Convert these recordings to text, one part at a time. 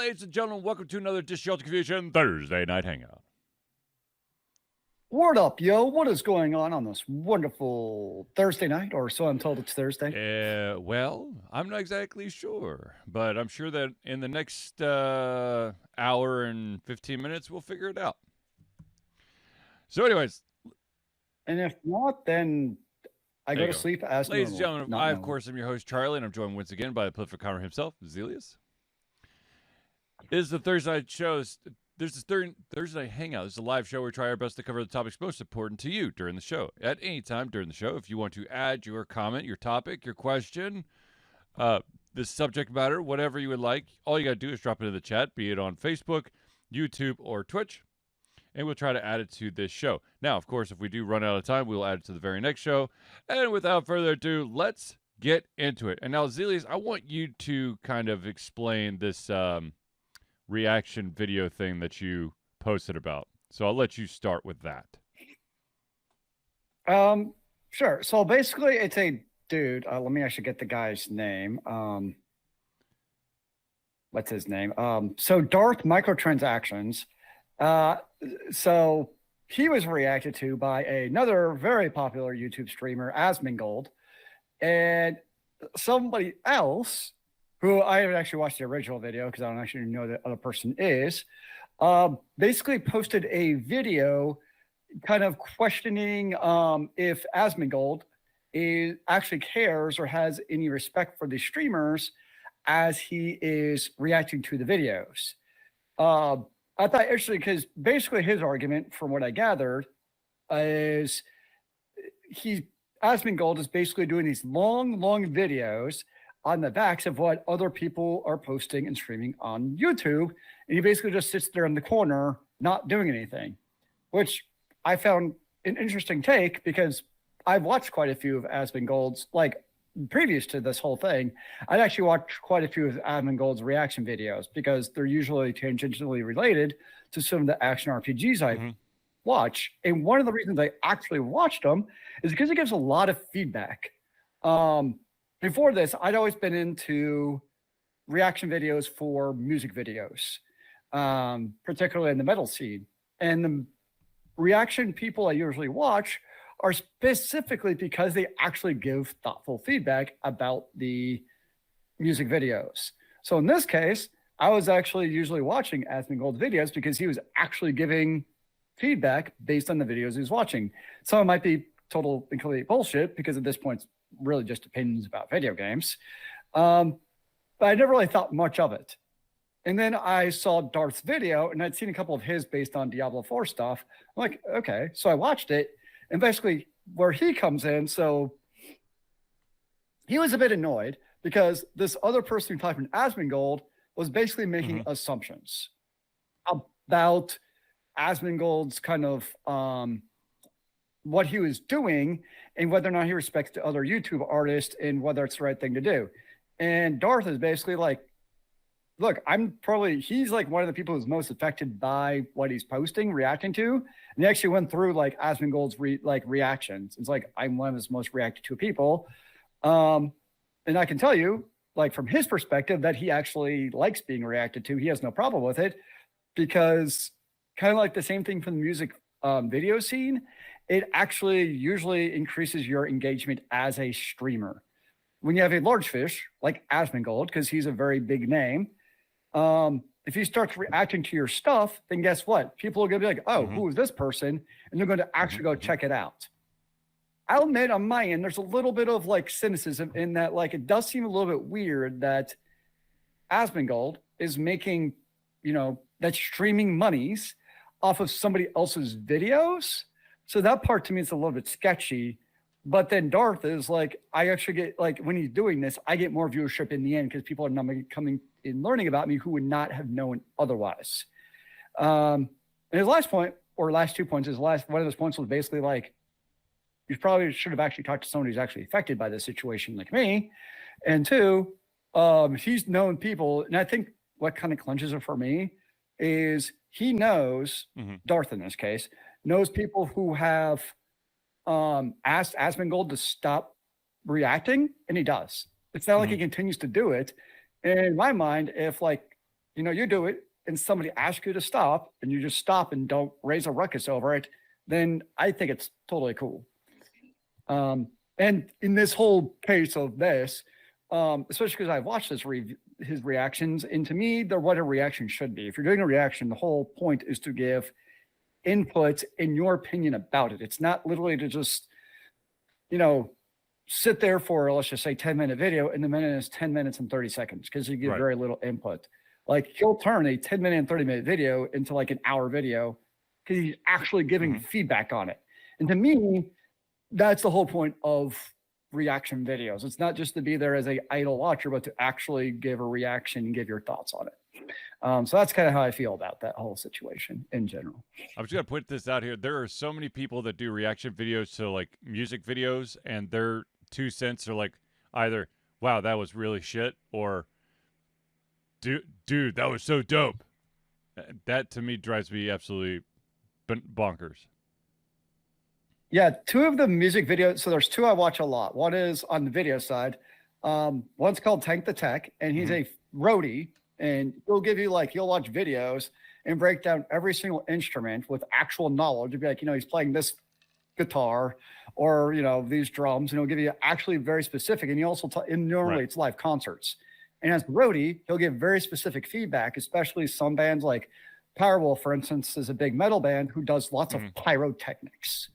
ladies and gentlemen, welcome to another Dish Shelter Confusion Thursday Night Hangout. Word up, yo. What is going on this wonderful Thursday night? Or so I'm told it's Thursday. Well, I'm not exactly sure, but I'm sure that in the next hour and 15 minutes, we'll figure it out. So anyways. And if not, then I go to sleep as Ladies and normal. gentlemen, I, of course, am your host, Charlie, and I'm joined once again by the prolific comic himself, Zealeus. This is the Thursday night show. There's this Thursday night hangout. This is a live show where we try our best to cover the topics most important to you during the show. At any time during the show, if you want to add your comment, your topic, your question, the subject matter, whatever you would like, all you got to do is drop it in the chat, be it on Facebook, YouTube, or Twitch, and we'll try to add it to this show. Now, of course, if we do run out of time, we'll add it to the very next show. And without further ado, let's get into it. And now, Zealeus, I want you to kind of explain this reaction video thing that you posted about. So I'll let you start with that. Sure. So basically, it's a dude. Let me actually get the guy's name. What's his name? So Darth Microtransactions. So he was reacted to by another very popular YouTube streamer, Asmongold, and somebody else who I haven't actually watched the original video because I don't actually know who the other person is, basically posted a video kind of questioning if Asmongold actually cares or has any respect for the streamers as he is reacting to the videos. I thought actually, because basically his argument, from what I gathered, is Asmongold is basically doing these long videos on the backs of what other people are posting and streaming on YouTube. And he basically just sits there in the corner, not doing anything, which I found an interesting take because I've watched quite a few of Asmongold's, like previous to this whole thing. I'd actually watched quite a few of Asmongold's reaction videos because they're usually tangentially related to some of the action RPGs I watch. And one of the reasons I actually watched them is because it gives a lot of feedback. Before this, I'd always been into reaction videos for music videos, particularly in the metal scene. And the reaction people I usually watch are specifically because they actually give thoughtful feedback about the music videos. So in this case, I was actually usually watching Asmongold's videos because he was actually giving feedback based on the videos he was watching. Some of it might be total and complete bullshit because at this point, it's really just opinions about video games. But I never really thought much of it. And then I saw Darth's video and I'd seen a couple of his based on Diablo 4 stuff. I'm like, okay. So I watched it and basically where he comes in. So he was a bit annoyed because this other person who typed in Asmongold was basically making assumptions about Asmongold's kind of what he was doing and whether or not he respects the other YouTube artists and whether it's the right thing to do. And Darth is basically like, look, he's like one of the people who's most affected by what he's posting, reacting to. And he actually went through like Asmongold's reactions. It's like, I'm one of his most reacted to people. And I can tell you, like from his perspective, that he actually likes being reacted to. He has no problem with it because kind of like the same thing from the music video scene, it actually usually increases your engagement as a streamer. When you have a large fish like Asmongold, because he's a very big name, if he starts reacting to your stuff, then guess what? People are going to be like, oh, who is this person? And they're going to actually go check it out. I'll admit on my end, there's a little bit of like cynicism in that, like, it does seem a little bit weird that Asmongold is making, that's streaming monies off of somebody else's videos. So that part to me is a little bit sketchy. But then Darth is like, I actually get, like, when he's doing this, I get more viewership in the end because people are not coming and learning about me who would not have known otherwise. And his last point, or last 2 points, one of those points was basically like, you probably should have actually talked to someone who's actually affected by this situation like me. And two, he's known people. And I think what kind of clinches it for me is he knows, Darth in this case, knows people who have asked Asmongold to stop reacting, and he does. It's not like he continues to do it. And in my mind, if like you do it and somebody asks you to stop and you just stop and don't raise a ruckus over it, then I think it's totally cool. And in this whole case of this, especially because I've watched his reactions, and to me, they're what a reaction should be. If you're doing a reaction, the whole point is to give input in your opinion about it. It's not literally to just, sit there for, let's just say, 10-minute video, and the minute is 10 minutes and 30 seconds because you give very little input. Like, he'll turn a 10-minute and 30-minute video into like an hour video because he's actually giving feedback on it. And to me, that's the whole point of reaction videos. It's not just to be there as a idle watcher, but to actually give a reaction and give your thoughts on it. So that's kind of how I feel about that whole situation in general. I'm just going to put this out here. There are so many people that do reaction videos to like music videos, and their 2 cents are like either, wow, that was really shit, or dude, that was so dope. That to me drives me absolutely bonkers. Yeah, 2 of the music videos. So there's 2 I watch a lot. One is on the video side. One's called Tank the Tech, and he's a roadie, and he'll give you he'll watch videos and break down every single instrument with actual knowledge. He'll be like, he's playing this guitar or, these drums, and he'll give you actually very specific. And he also, and normally it's live concerts. And as a roadie, he'll give very specific feedback, especially some bands like Powerwolf, for instance, is a big metal band who does lots of pyrotechnics.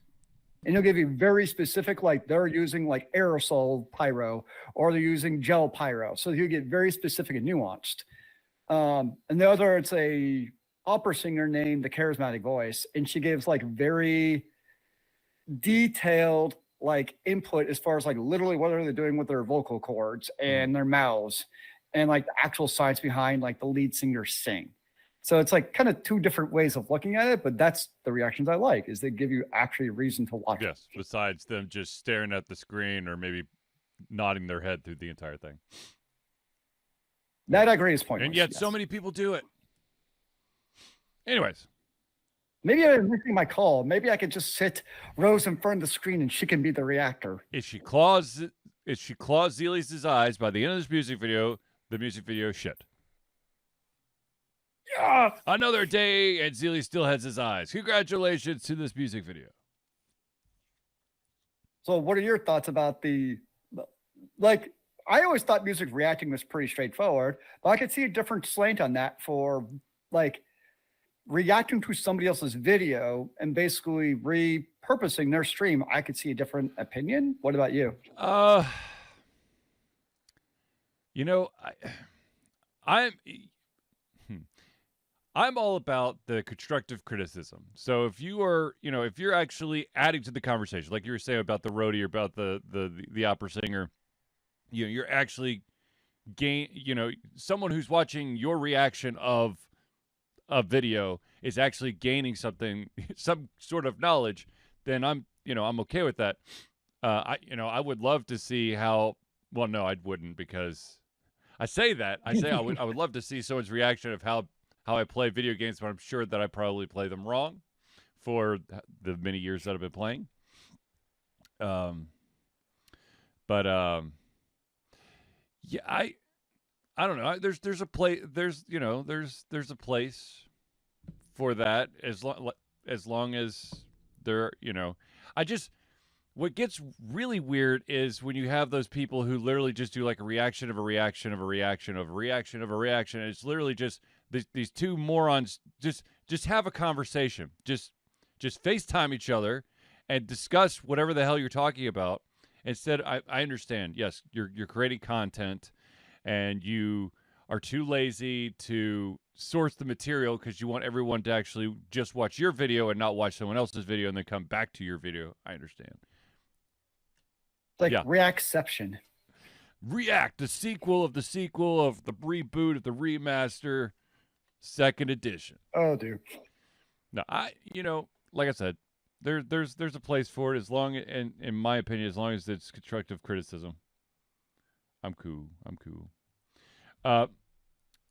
And he'll give you very specific, like they're using like aerosol pyro or they're using gel pyro. So you get very specific and nuanced. And the other, it's a opera singer named The Charismatic Voice. And she gives like very detailed like input as far as like literally what are they doing with their vocal cords and their mouths and like the actual science behind like the lead singer sing. So it's like kind of 2 different ways of looking at it, but that's the reactions I like, is they give you actually a reason to watch it. Besides them just staring at the screen or maybe nodding their head through the entire thing. That I agree is pointless. And yet so many people do it. Anyways. Maybe I'm missing my call. Maybe I could just sit Rose in front of the screen and she can be the reactor. If she claws Zealeus' eyes by the end of this music video, the music video is shit. Yeah, another day, and Zealeus still has his eyes. Congratulations to this music video. So what are your thoughts about like, I always thought music reacting was pretty straightforward, but I could see a different slant on that for like reacting to somebody else's video and basically repurposing their stream. I could see a different opinion. What about you? I'm all about the constructive criticism. So if you are, if you're actually adding to the conversation, like you were saying about the roadie or about the opera singer, you're actually someone who's watching your reaction of a video is actually gaining something, some sort of knowledge, then I'm okay with that. I would love to see how, well, no, I wouldn't, because I say I would love to see someone's reaction of how I play video games, but I'm sure that I probably play them wrong for the many years that I've been playing. Yeah, I don't know. There's a place for that as long as they're, what gets really weird is when you have those people who literally just do like a reaction of a reaction of a reaction of a reaction of a reaction. And it's literally just these 2 morons just have a conversation, just FaceTime each other and discuss whatever the hell you're talking about. Instead, I understand. Yes, you're creating content, and you are too lazy to source the material because you want everyone to actually just watch your video and not watch someone else's video and then come back to your video. I understand. Like Reactception. React, the sequel of the reboot of the remaster, 2nd edition. Oh, dude. No, like I said, there's a place for it as long, and in my opinion, as long as it's constructive criticism. I'm cool.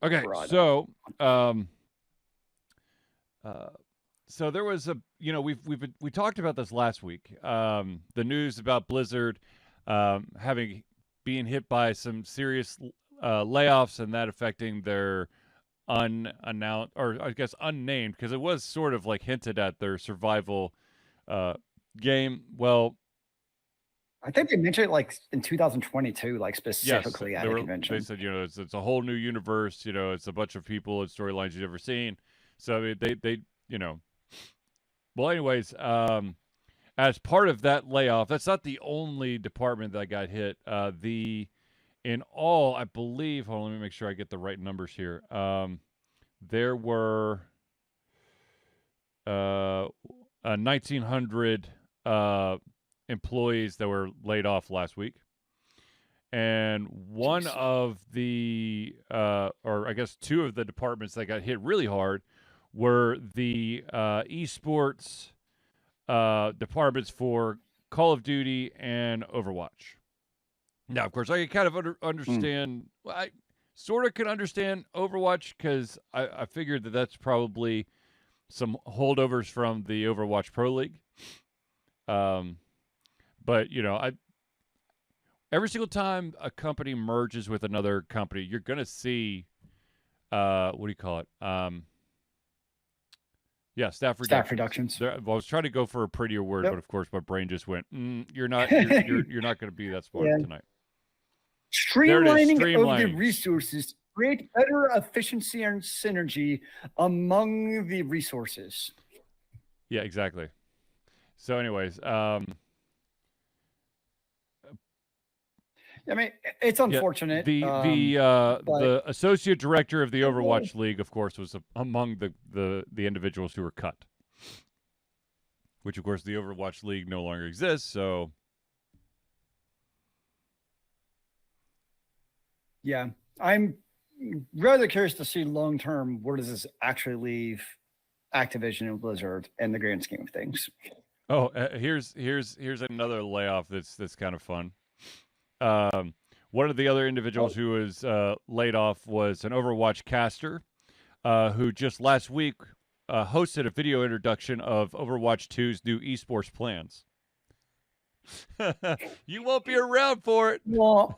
Okay, so so there was we talked about this last week. The news about Blizzard being hit by some serious layoffs, and that affecting their unannounced, or I guess unnamed, because it was sort of like hinted at their survival game. Well, I think they mentioned it like in 2022, like yes, specifically at a convention. they said, it's a whole new universe. It's a bunch of people and storylines you've never seen. So I mean, they well, anyways, as part of that layoff, that's not the only department that got hit. In all, I believe, hold on, let me make sure I get the right numbers here. There were 1,900 employees that were laid off last week. And one of the, or I guess two of the departments that got hit really hard were the eSports departments for Call of Duty and Overwatch. Now, of course, I can kind of understand. I sort of can understand Overwatch because I figured that that's probably some holdovers from the Overwatch Pro League. But every single time a company merges with another company, you're gonna see, what do you call it? Staff reductions. Staff reductions. I was trying to go for a prettier word, Yep. but of course my brain just went. You're not going to be that smart tonight. Streamlining of the streamlining. resources create better efficiency and synergy among the resources. Yeah, exactly. So, anyways, I mean, it's unfortunate. The associate director of the Overwatch League, of course, was among the individuals who were cut. Which, of course, the Overwatch League no longer exists. So, yeah, I'm rather curious to see long term where does this actually leave Activision and Blizzard in the grand scheme of things. Oh, here's another layoff that's kind of fun. One of the other individuals who was laid off was an Overwatch caster who just last week hosted a video introduction of Overwatch 2's new eSports plans. You won't be around for it. Oh.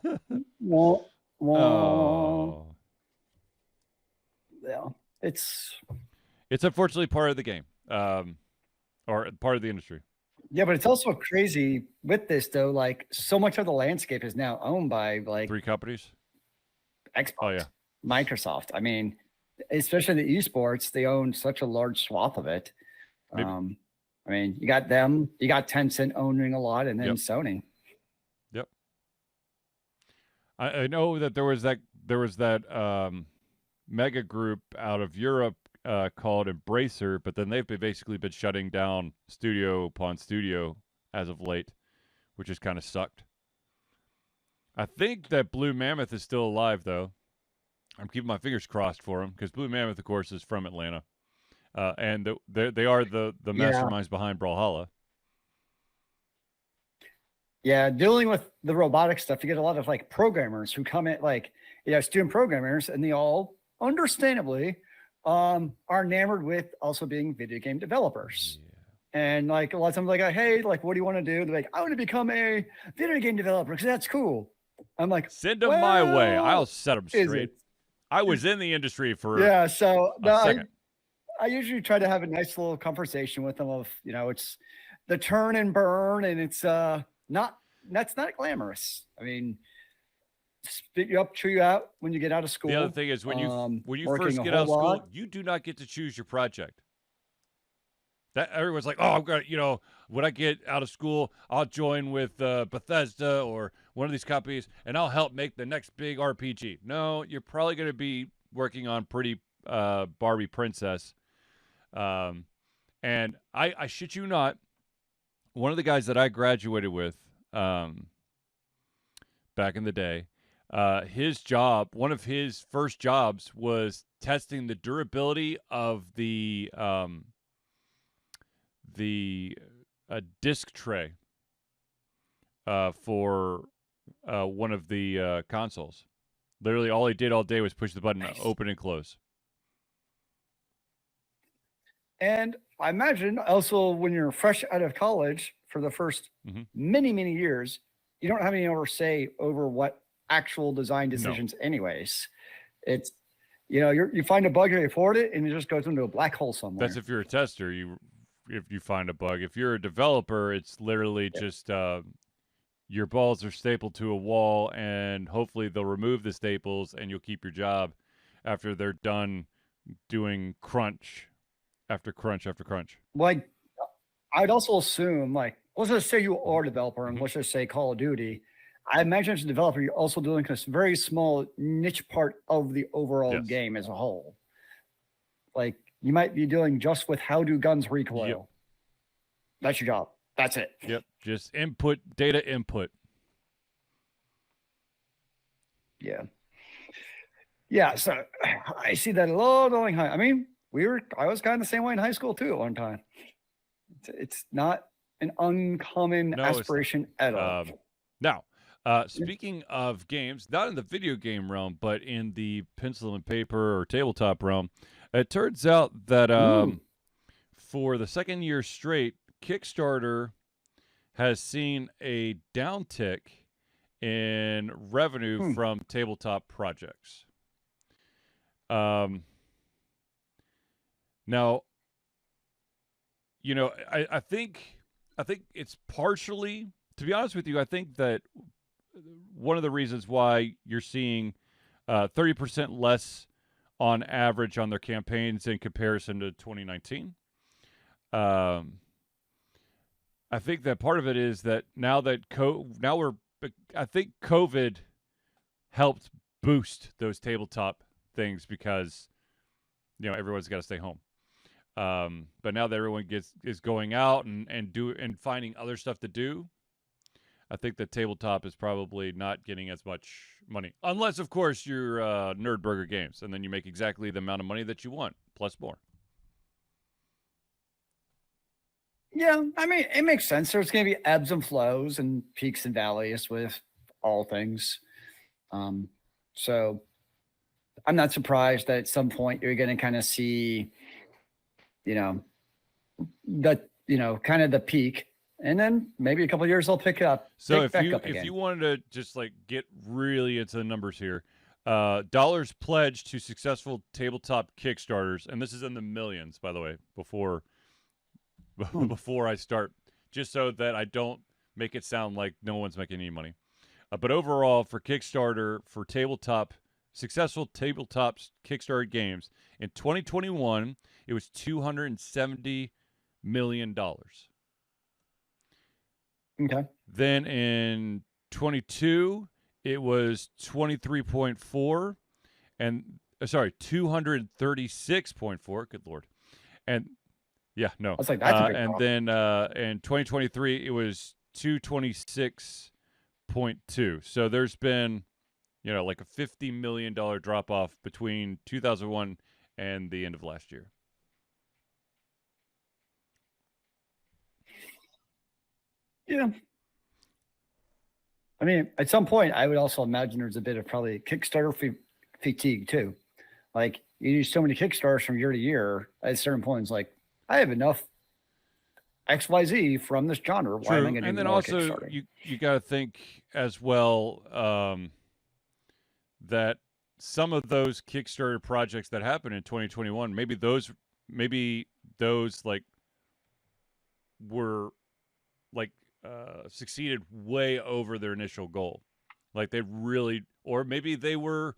Yeah, it's unfortunately part of the game, or part of the industry. Yeah, but it's also crazy with this though. Like so much of the landscape is now owned by like 3 companies. Xbox, oh yeah, Microsoft. I mean, especially the esports, they own such a large swath of it. Maybe. I mean, you got them, you got Tencent owning a lot, and then Yep. Sony. Yep. I know that there was that mega group out of Europe called Embracer, but then they've basically been shutting down studio upon studio as of late, which has kind of sucked. I think that Blue Mammoth is still alive, though. I'm keeping my fingers crossed for him because Blue Mammoth, of course, is from Atlanta, and they are the masterminds behind Brawlhalla. Yeah, dealing with the robotic stuff, you get a lot of like programmers who come in, like student programmers, and they all understandably are enamored with also being video game developers. Yeah. And like a lot of times, like, hey, like, what do you want to do? They're like, I want to become a video game developer because that's cool. I'm like, send them my way. I'll set them straight. I was in the industry for so a second. I usually try to have a nice little conversation with them of, it's the turn and burn, and it's that's not glamorous. I mean, spit you up, chew you out when you get out of school. The other thing is when you first get out of school, you do not get to choose your project. That everyone's like, oh, I'm gonna, when I get out of school, I'll join with Bethesda or one of these companies, and I'll help make the next big RPG. No, you're probably gonna be working on pretty Barbie Princess. And I shit you not, one of the guys that I graduated with back in the day, one of his first jobs was testing the durability of the disc tray for one of the consoles. Literally, all he did all day was push the button, open and close. And I imagine also when you're fresh out of college for the first many, many years, you don't have any say over what actual design decisions anyways. It's, you find a bug, you report it, and it just goes into a black hole somewhere. That's if you're a tester. If you find a bug. If you're a developer, it's literally just your balls are stapled to a wall, and hopefully they'll remove the staples, and you'll keep your job after they're done doing crunch after crunch after crunch. Like, I'd also assume, like, let's just say you are a developer, and let's just say Call of Duty. I imagine as a developer, you're also doing a very small niche part of the overall game as a whole. Like, you might be doing just with how do guns recoil. Yep. That's your job. That's it. Yep. Just data input. Yeah. Yeah. So I see that a lot going high. I mean, I was kind of the same way in high school too at one time. It's not an uncommon aspiration at all. Now, speaking of games, not in the video game realm, but in the pencil and paper or tabletop realm, it turns out that for the second year straight, Kickstarter has seen a downtick in revenue from tabletop projects. Now, I think it's partially, to be honest with you, I think that one of the reasons why you're seeing 30% less on average on their campaigns in comparison to 2019. I think that part of it is that I think COVID helped boost those tabletop things because everyone's got to stay home. But now that everyone is going out and finding other stuff to do, I think that tabletop is probably not getting as much money, unless of course you're Nerdburger Games, and then you make exactly the amount of money that you want plus more. Yeah, I mean, it makes sense. There's going to be ebbs and flows and peaks and valleys with all things. So I'm not surprised that at some point you're going to kind of see, kind of the peak, and then maybe a couple of years they'll pick up. So if you wanted to just like get really into the numbers here, dollars pledged to successful tabletop Kickstarters, and this is in the millions, by the way, before I start, just so that I don't make it sound like no one's making any money. But overall, for Kickstarter, for successful tabletop Kickstarter games, in 2021, it was $270 million. Okay. Then in 22, it was 23.4, and 236.4. Good Lord. And yeah, no. I was like, that's a big and problem. then in 2023, it was 226.2. So there's been, like a $50 million drop off between 2001 and the end of last year. Yeah. I mean, at some point, I would also imagine there's a bit of probably Kickstarter fatigue too. Like, you do so many Kickstarters from year to year, at certain points, like, I have enough XYZ from this genre. Why am I going to do more? And then also, you got to think as well that some of those Kickstarter projects that happened in 2021, maybe those like were like succeeded way over their initial goal. Like they really, or maybe they were,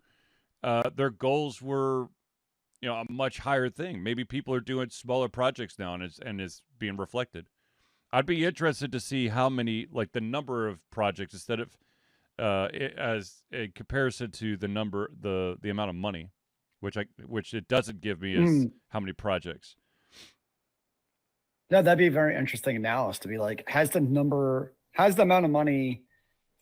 their goals were, a much higher thing. Maybe people are doing smaller projects now, and is being reflected. I'd be interested to see how many, like the number of projects instead of as a comparison to the amount of money, which it doesn't give me is how many projects. Yeah, that'd be a very interesting analysis to be like, has the amount of money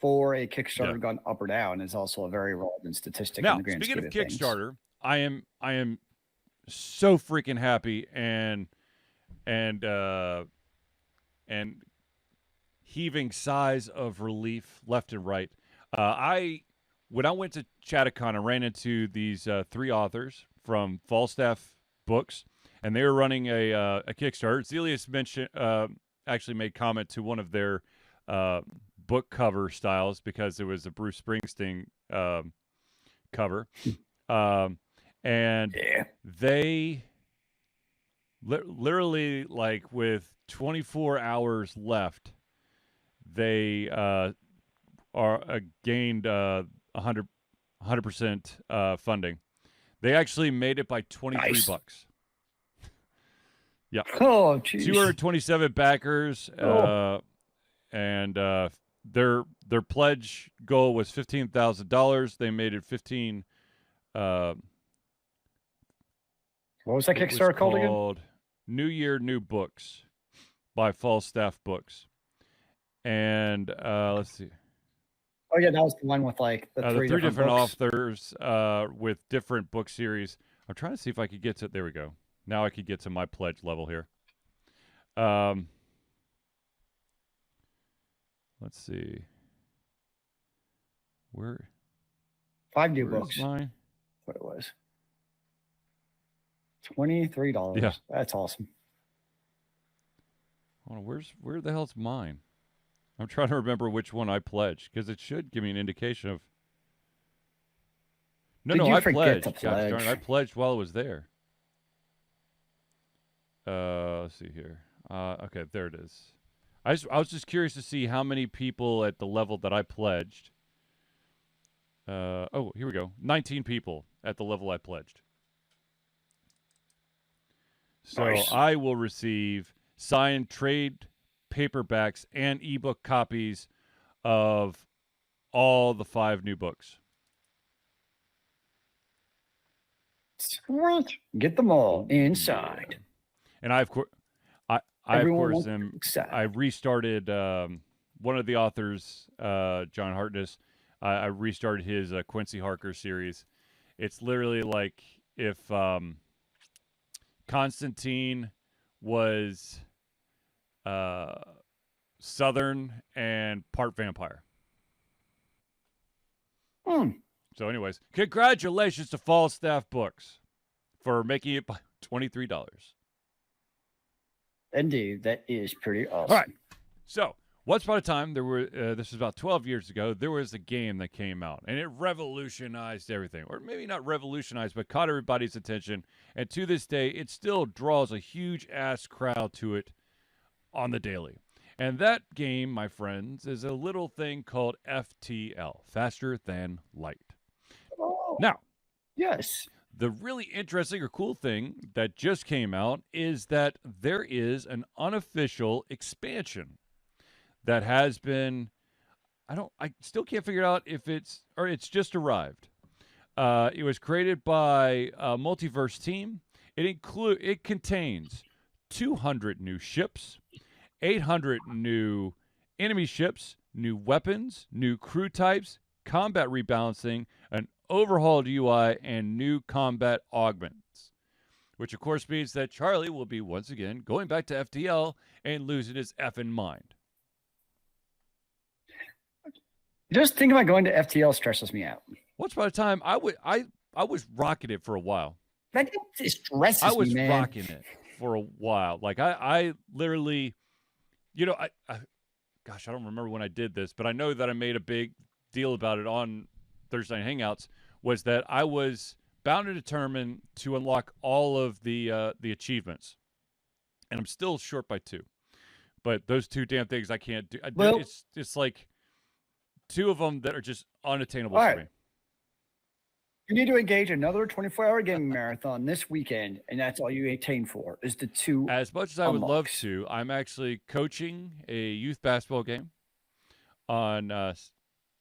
for a Kickstarter gone up or down is also a very relevant statistic. Now, in the grand speaking of things. Kickstarter, I am so freaking happy and heaving sighs of relief left and right. When I went to Chattacon, I ran into these three authors from FalStaff Books, and they were running a Kickstarter. Zealeus actually made comment to one of their book cover styles because it was a Bruce Springsteen cover. And Yeah. they literally, like, with 24 hours left, they are gained 100% funding. They actually made it by $23. Nice. Yeah. Oh, jeez. 227 backers, and their pledge goal was $15,000. They made it 15. What was that Kickstarter called again? New Year, New Books by FalStaff Books. And let's see. Oh yeah, that was the one with like the three different books. authors with different book series. I'm trying to see if I could get to. There we go. Now I could get to my pledge level here. Let's see. Where? 5 new books. Mine? What it was. $23. Yeah. That's awesome. Hold on, where the hell's mine? I'm trying to remember which one I pledged, because it should give me an indication of. No, I pledged. Gosh darn it, I pledged while I was there. Let's see here. Okay, there it is. I was just curious to see how many people at the level that I pledged. Oh, here we go. 19 people at the level I pledged. So Nice. I will receive signed trade paperbacks and ebook copies of all the 5 new books. Sweet. Get them all inside. Yeah. And I restarted one of the authors, John Hartness. I restarted his Quincy Harker series. It's literally like if Constantine was Southern and part vampire. So anyways, congratulations to FalStaff Books for making it by $23. Indeed, that is pretty awesome. All right. So once upon a time, there were this was about 12 years ago, there was a game that came out, and it revolutionized everything. Or maybe not revolutionized, but caught everybody's attention. And to this day, it still draws a huge-ass crowd to it on the daily. And that game, my friends, is a little thing called FTL, Faster Than Light. Oh, now, yes. The really interesting or cool thing that just came out is that there is an unofficial expansion that has been, I still can't figure out if it's just arrived. It was created by a Multiverse team. It contains 200 new ships, 800 new enemy ships, new weapons, new crew types, combat rebalancing, an overhauled UI, and new combat augments. Which, of course, means that Charlie will be once again going back to FTL and losing his effing mind. Just thinking about going to FTL stresses me out. Once upon a time, I was rocking it for a while. That stresses me, man. I was rocking it for a while. Like, I literally, I don't remember when I did this, but I know that I made a big deal about it on Thursday Night Hangouts, was that I was bound and determined to unlock all of the achievements. And I'm still short by 2. But those 2 damn things I can't do. Well, it's like 2 of them that are just unattainable all for right. me. You need to engage another 24-hour gaming marathon this weekend, and that's all you attain for, is the 2 As much as I would love to, I'm actually coaching a youth basketball game on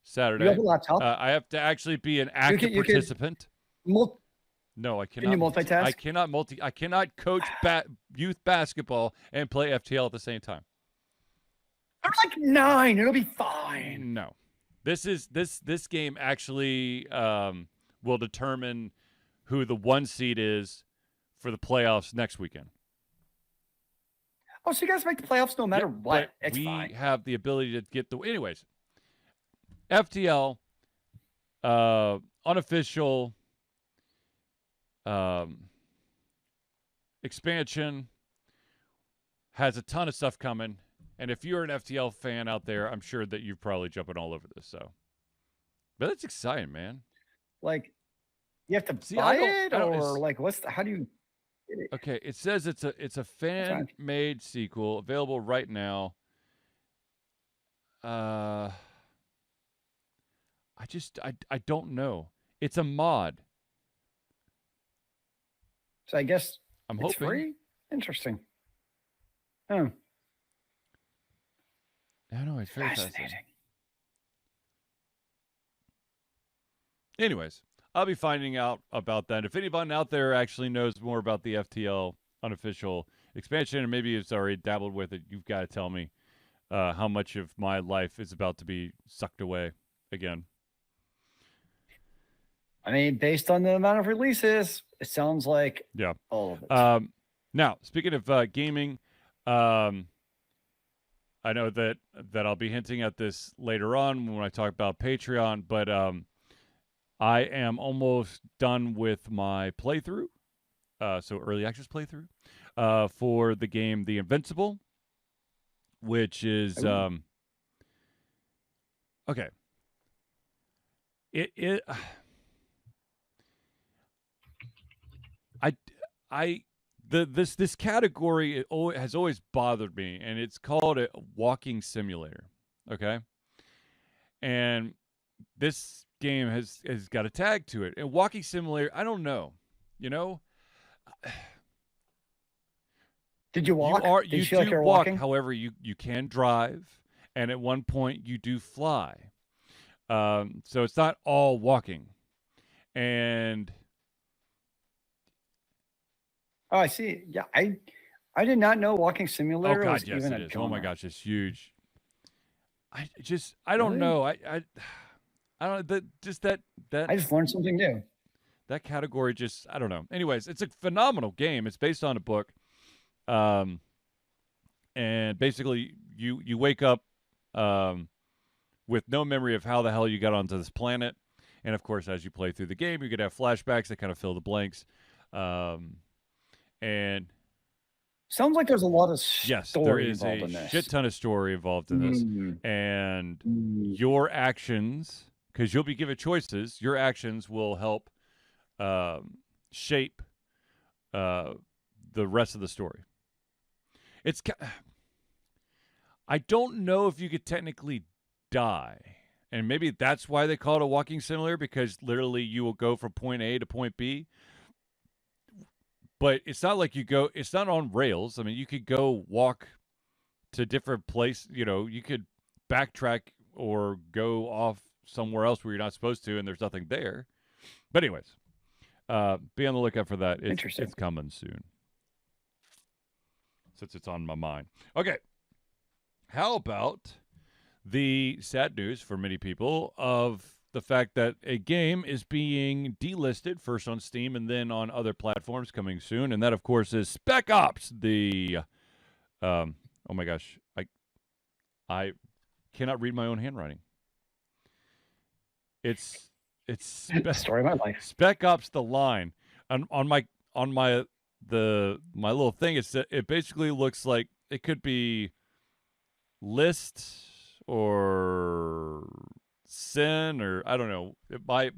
Saturday. You have a laptop? I have to actually be an active participant. No, I cannot. Can you multitask? I cannot coach youth basketball and play FTL at the same time. I'm like 9. It'll be fine. No, this game actually will determine who the 1 seed is for the playoffs next weekend. Oh, so you guys make the playoffs no matter what? It's fine. We have the ability to get anyways. FTL, unofficial expansion, has a ton of stuff coming. And if you're an FTL fan out there, I'm sure that you're probably jumping all over this. So, but that's exciting, man. Like, You have to See, buy I it, don't, or like how do you? okay, it says it's a fan-made sequel available right now. I don't know. It's a mod. So I guess I'm it's hoping. free. Interesting. Oh, I know, it's very fascinating. fascinating. Anyways, I'll be finding out about that. If anyone out there actually knows more about the FTL unofficial expansion, and maybe it's already dabbled with it, you've got to tell me how much of my life is about to be sucked away again. I mean, based on the amount of releases, it sounds like all of it. Now, speaking of gaming, I know that I'll be hinting at this later on when I talk about Patreon, but I am almost done with my playthrough, so early access playthrough, for the game The Invincible, which is okay. This category has always bothered me, and it's called a walking simulator. Okay, and this game has got a tag to it. And walking simulator, I don't know. You know, did you walk? You feel do like you're walk. walking? However, you can drive, and at one point you do fly. So it's not all walking, and Oh, I see. Yeah, I did not know walking simulator was yes, even it a is. genre. Oh my gosh, it's huge. I don't know. I don't that I just learned something new. That category just, I don't know. Anyways, it's a phenomenal game. It's based on a book. And basically you wake up with no memory of how the hell you got onto this planet. And of course, as you play through the game, you could have flashbacks that kind of fill the blanks. And sounds like there's a lot of story yes, there is involved a in this. shit ton of story involved in this. And your actions, because you'll be given choices, your actions will help shape the rest of the story. I don't know if you could technically die. And maybe that's why they call it a walking simulator, because literally you will go from point A to point B. But it's not like it's not on rails. I mean, you could go walk to different places. You know, you could backtrack or go off somewhere else where you're not supposed to, and there's nothing there. But anyways, be on the lookout for that. It's coming soon, since it's on my mind. Okay. How about the sad news for many people of the fact that a game is being delisted, first on Steam and then on other platforms coming soon, and that, of course, is Spec Ops. The oh my gosh, I cannot read my own handwriting. It's story of my life. Spec Ops: The Line. On my little thing, it basically looks like it could be List or Sin, or I don't know. I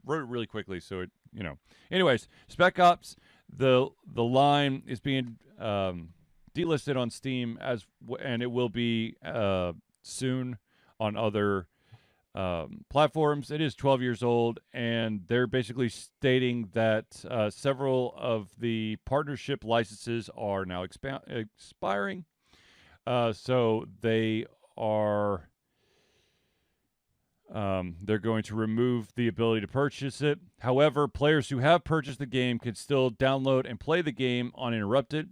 wrote it really quickly, so it, you know. Anyways, Spec Ops: The Line is being delisted on Steam and it will be soon on other platforms. It is 12 years old, and they're basically stating that several of the partnership licenses are now expiring. So they are they're going to remove the ability to purchase it. However, players who have purchased the game can still download and play the game uninterrupted.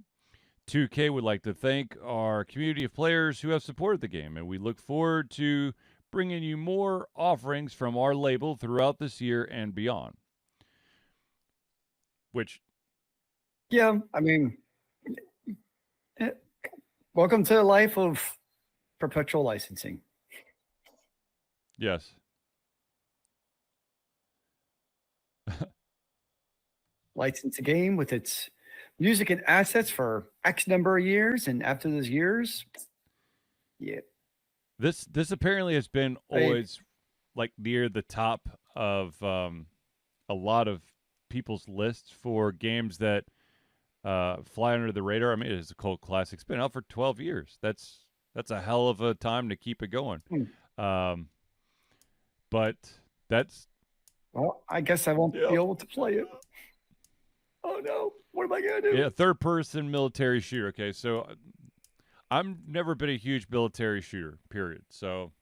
2K would like to thank our community of players who have supported the game, and we look forward to bringing you more offerings from our label throughout this year and beyond. Which, yeah, I mean, welcome to the life of perpetual licensing. Yes. License a game with its music and assets for X number of years, and after those years, yeah. This apparently has been always like near the top of a lot of people's lists for games that fly under the radar. I mean, it's a cult classic. It's been out for 12 years. That's a hell of a time to keep it going. But that's... Well, I guess I won't be able to play it. Oh, no. What am I going to do? Yeah, third-person military shooter. Okay, so I've never been a huge military shooter, period. So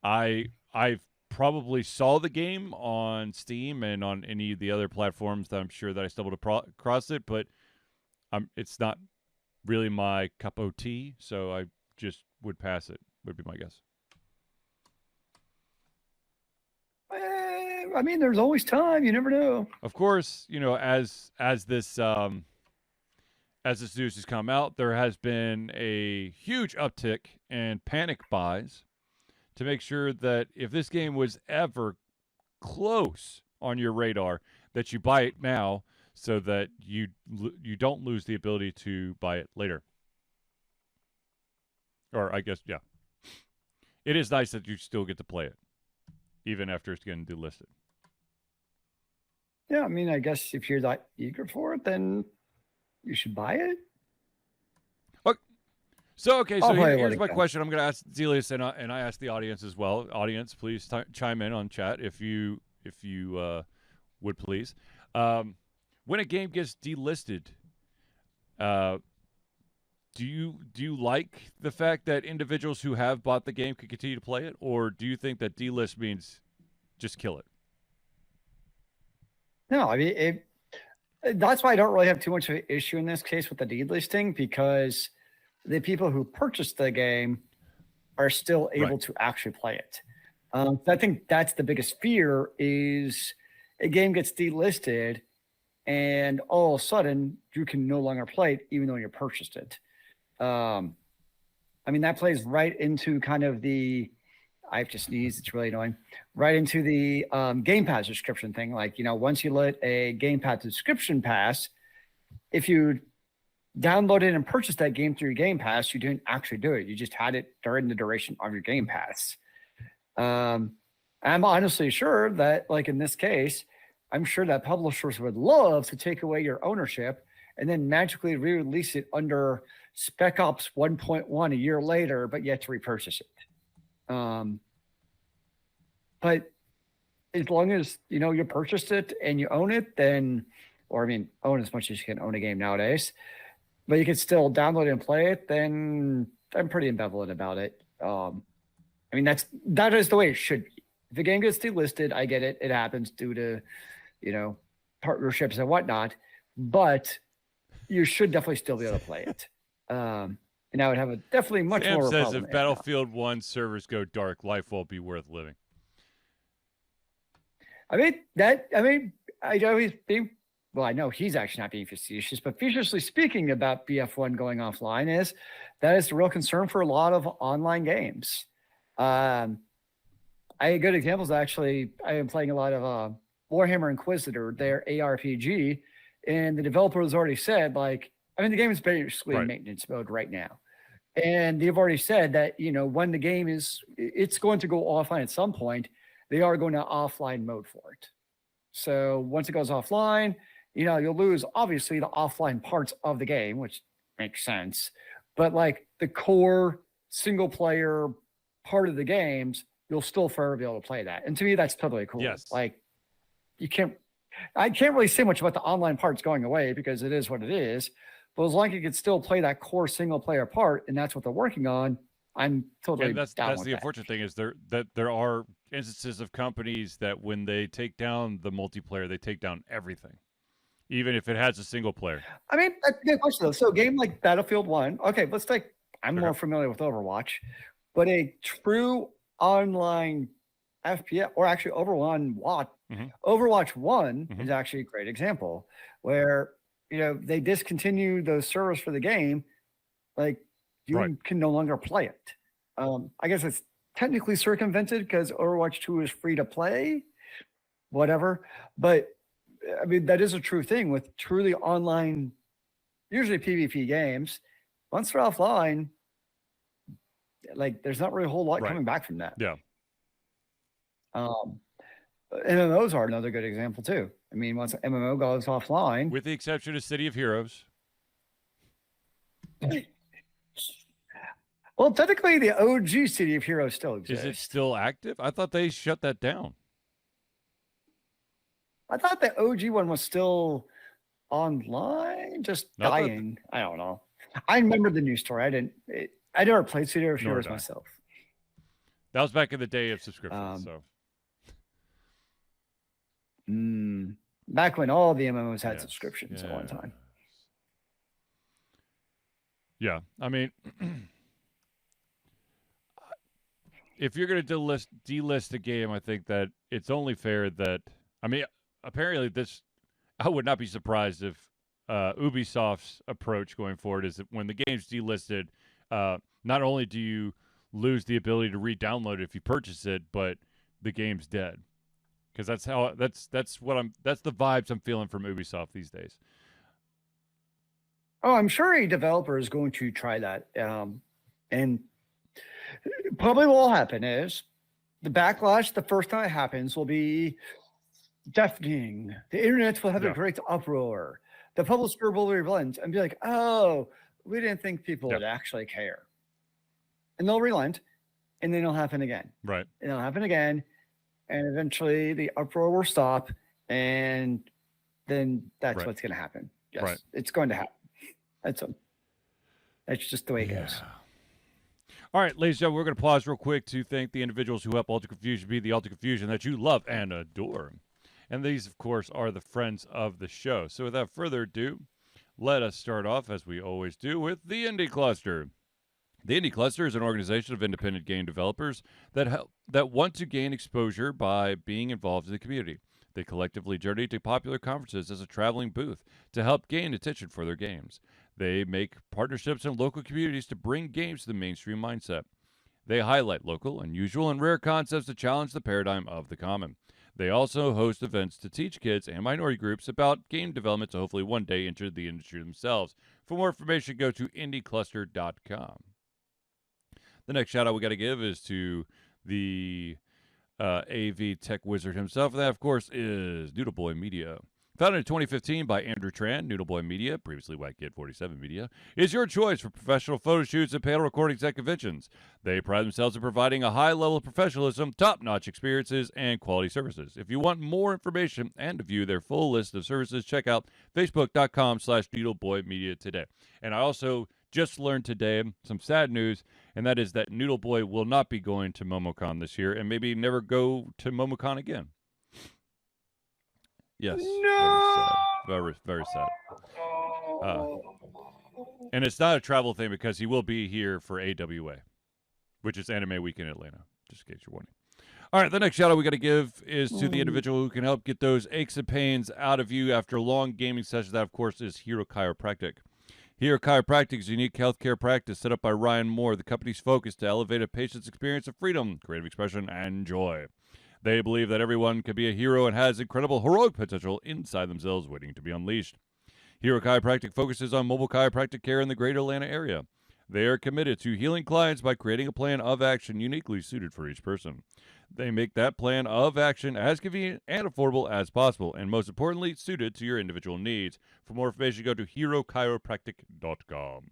I've probably saw the game on Steam and on any of the other platforms that I'm sure that I stumbled across it, but it's not really my cup of tea, so I just would pass it, would be my guess. I mean, there's always time. You never know. Of course, as this news has come out, there has been a huge uptick in panic buys to make sure that if this game was ever close on your radar, that you buy it now so that you don't lose the ability to buy it later. Or I guess, yeah. It is nice that you still get to play it, even after it's getting delisted. Yeah, I mean, I guess if you're that eager for it, then you should buy it. So here's my question. I'm going to ask Zealeus, and I ask the audience as well. Audience, please chime in on chat if you would please. When a game gets delisted, do you like the fact that individuals who have bought the game can continue to play it, or do you think that delist means just kill it? No, I mean that's why I don't really have too much of an issue in this case with the delisting, because the people who purchased the game are still able to actually play it. So I think that's the biggest fear, is a game gets delisted and all of a sudden you can no longer play it even though you purchased it. I mean, that plays right into kind of the, I've just sneezed, it's really annoying, right into the Game Pass subscription thing. Like, once you let a Game Pass subscription pass, if you downloaded and purchased that game through your Game Pass, you didn't actually do it. You just had it during the duration of your Game Pass. I'm honestly sure that, like in this case, I'm sure that publishers would love to take away your ownership and then magically re-release it under Spec Ops 1.1 a year later, but yet to repurchase it. But as long as, you purchased it and you own it, then, or I mean, own as much as you can own a game nowadays, but you can still download it and play it, then I'm pretty ambivalent about it. I mean, that is the way it should be. If the game gets delisted, I get it. It happens due to, partnerships and whatnot, but you should definitely still be able to play it. And I would have a definitely much Sam more says problem if Battlefield 1 servers go dark, life won't be worth living. I know he's actually not being facetious, but facetiously speaking about BF1 going offline that is the real concern for a lot of online games. I had good examples, actually. I am playing a lot of Warhammer Inquisitor, their ARPG, and the developer has already said, the game is basically in maintenance mode right now. And they've already said that, when the game it's going to go offline at some point, they are going to offline mode for it. So once it goes offline, you'll lose, obviously, the offline parts of the game, which makes sense. But the core single player part of the games, you'll still forever be able to play that. And to me, that's totally cool. Yes. I can't really say much about the online parts going away because it is what it is. But as long as you can still play that core single player part, and that's what they're working on, I'm totally that's the unfortunate thing, is there are instances of companies that when they take down the multiplayer, they take down everything, even if it has a single player. I mean, that's a good question though. So a game like Battlefield 1, okay, let's take, I'm more familiar with Overwatch, but a true online FPS, or actually Overwatch 1 is actually a great example where, they discontinue those servers for the game. You can no longer play it. I guess it's technically circumvented because Overwatch 2 is free to play, whatever. But I mean, that is a true thing with truly online, usually PvP games. Once they're offline, there's not really a whole lot coming back from that. Yeah. MMOs are another good example too. I mean, once an MMO goes offline, With the exception of City of Heroes. well, technically the OG City of Heroes still exists. Is it still active? I thought they shut that down. I thought the OG one was still online, just dying. I don't know. I remember the news story. I never played City of Heroes myself. That was back in the day of subscriptions. Back when all the MMOs had subscriptions at one time. Yeah, I mean, if you're going to delist a game, I think that it's only fair that, I mean, apparently I would not be surprised if Ubisoft's approach going forward is that when the game's delisted, not only do you lose the ability to re-download it if you purchase it, but the game's dead. Because that's the vibes I'm feeling from Ubisoft these days. Oh, I'm sure a developer is going to try that. And probably what will happen is the backlash the first time it happens will be deafening. The internet will have a great uproar. The publisher will relent and be like, oh, we didn't think people would actually care. And they'll relent, and then it'll happen again. Right. And it'll happen again, and eventually the uproar will stop, and then that's what's going to happen. Yes, it's going to happen. That's just the way it goes. All right, ladies and gentlemen, we're going to pause real quick to thank the individuals who help Alter Confusion be the Alter Confusion that you love and adore. And these, of course, are the friends of the show. So without further ado, let us start off, as we always do, with the Indie Cluster. The Indie Cluster is an organization of independent game developers that want to gain exposure by being involved in the community. They collectively journey to popular conferences as a traveling booth to help gain attention for their games. They make partnerships in local communities to bring games to the mainstream mindset. They highlight local, unusual, and rare concepts to challenge the paradigm of the common. They also host events to teach kids and minority groups about game development to hopefully one day enter the industry themselves. For more information, go to indiecluster.com. The next shout out we got to give is to the AV tech wizard himself. And that, of course, is Noodle Boy Media. Founded in 2015 by Andrew Tran, Noodle Boy Media, previously White Kid 47 Media, is your choice for professional photo shoots and panel recordings at conventions. They pride themselves in providing a high level of professionalism, top-notch experiences, and quality services. If you want more information and to view their full list of services, check out facebook.com/NoodleBoyMedia today. And I also just learned today some sad news, and that is that Noodle Boy will not be going to MomoCon this year and maybe never go to MomoCon again. Yes. No. Very sad. Very sad. And it's not a travel thing because he will be here for AWA, which is Anime Week in Atlanta, just in case you're wondering. All right, the next shout out we got to give is to the individual who can help get those aches and pains out of you after long gaming sessions. That, of course, is Hero Chiropractic. Hero Chiropractic is a unique healthcare practice set up by Ryan Moore, the company's focus to elevate a patient's experience of freedom, creative expression, and joy. They believe that everyone can be a hero and has incredible heroic potential inside themselves waiting to be unleashed. Hero Chiropractic focuses on mobile chiropractic care in the greater Atlanta area. They are committed to healing clients by creating a plan of action uniquely suited for each person. They make that plan of action as convenient and affordable as possible, and most importantly, suited to your individual needs. For more information, go to herochiropractic.com.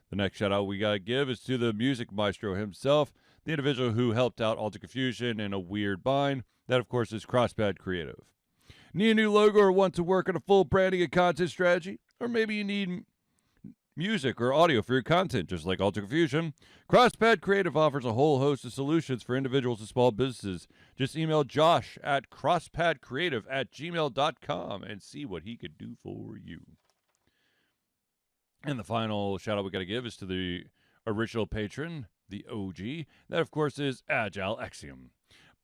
The next shout out we got to give is to the music maestro himself, the individual who helped out Alter Confusion in a weird bind. That, of course, is CrossPad Creative. Need a new logo or want to work on a full branding and content strategy? Or maybe you need music or audio for your content, just like Alter Confusion? CrossPad Creative offers a whole host of solutions for individuals and small businesses. Just email Josh at crosspadcreative@gmail.com and see what he could do for you. And the final shout out we got to give is to the original patron, the OG. That, of course, is Agile Axiom.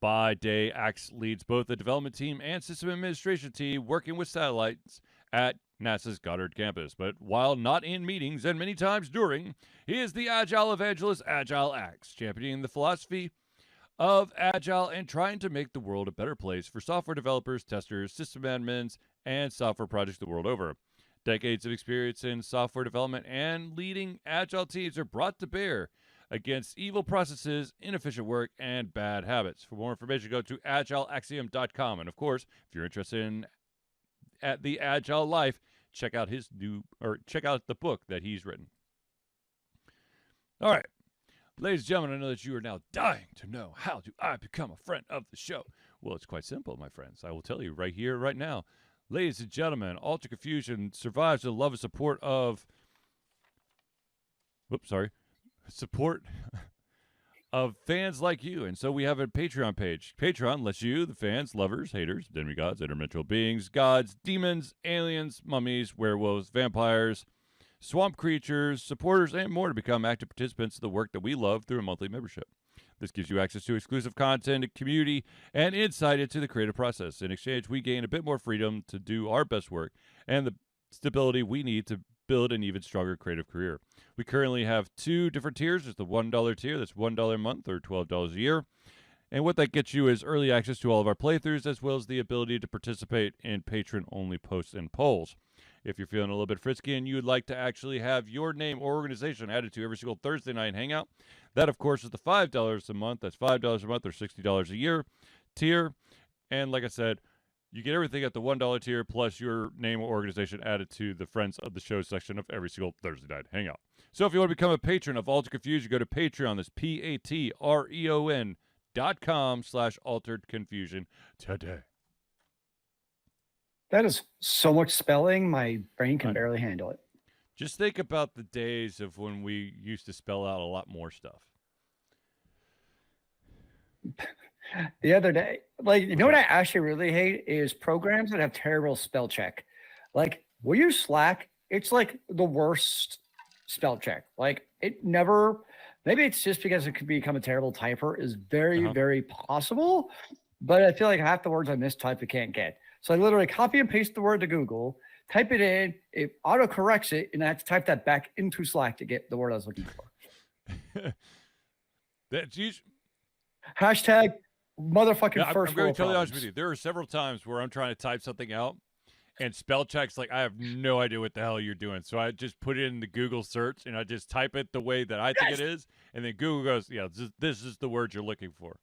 By day, Axe leads both the development team and system administration team working with satellites at NASA's Goddard campus. But while not in meetings and many times during, he is the Agile evangelist, Agile Axe, championing the philosophy of Agile and trying to make the world a better place for software developers, testers, system admins, and software projects the world over. Decades of experience in software development and leading Agile teams are brought to bear against evil processes, inefficient work, and bad habits. For more information, go to agileaxiom.com. And of course, if you're interested in at the Agile Life, check out the book that he's written. All right. Ladies and gentlemen, I know that you are now dying to know, how do I become a friend of the show? Well, it's quite simple, my friends. I will tell you right here, right now. Ladies and gentlemen, Alter Confusion survives the love and support of of fans like you. And so we have a Patreon page. Patreon lets you, the fans, lovers, haters, demigods, interdimensional beings, gods, demons, aliens, mummies, werewolves, vampires, swamp creatures, supporters, and more to become active participants in the work that we love through a monthly membership. This gives you access to exclusive content, community, and insight into the creative process. In exchange, we gain a bit more freedom to do our best work and the stability we need to build an even stronger creative career. We currently have 2 different tiers. There's the $1 tier, that's $1 a month or $12 a year. And what that gets you is early access to all of our playthroughs, as well as the ability to participate in patron-only posts and polls. If you're feeling a little bit frisky and you would like to actually have your name or organization added to every single Thursday night hangout, that, of course, is the $5 a month. That's $5 a month or $60 a year tier. And like I said, you get everything at the $1 tier plus your name or organization added to the Friends of the Show section of every single Thursday night hangout. So if you want to become a patron of Alter Confusion, go to Patreon. That's patreon.com/altered confusion today. That is so much spelling, my brain can barely handle it. Just think about the days of when we used to spell out a lot more stuff. The other day, like, you know what I actually really hate is programs that have terrible spell check. Like, will you Slack? It's like the worst spell check. Like, it never, maybe it's just because it could become a terrible typer is very, very possible. But I feel like half the words I mistype, I can't get. So I literally copy and paste the word to Google, type it in, it auto-corrects it, and I have to type that back into Slack to get the word I was looking for. That's usually... Hashtag motherfucking first. I'm going to be totally honest with you. There are several times where I'm trying to type something out, and spell check's like, I have no idea what the hell you're doing. So I just put it in the Google search, and I just type it the way that I think it is, and then Google goes, yeah, this is the word you're looking for.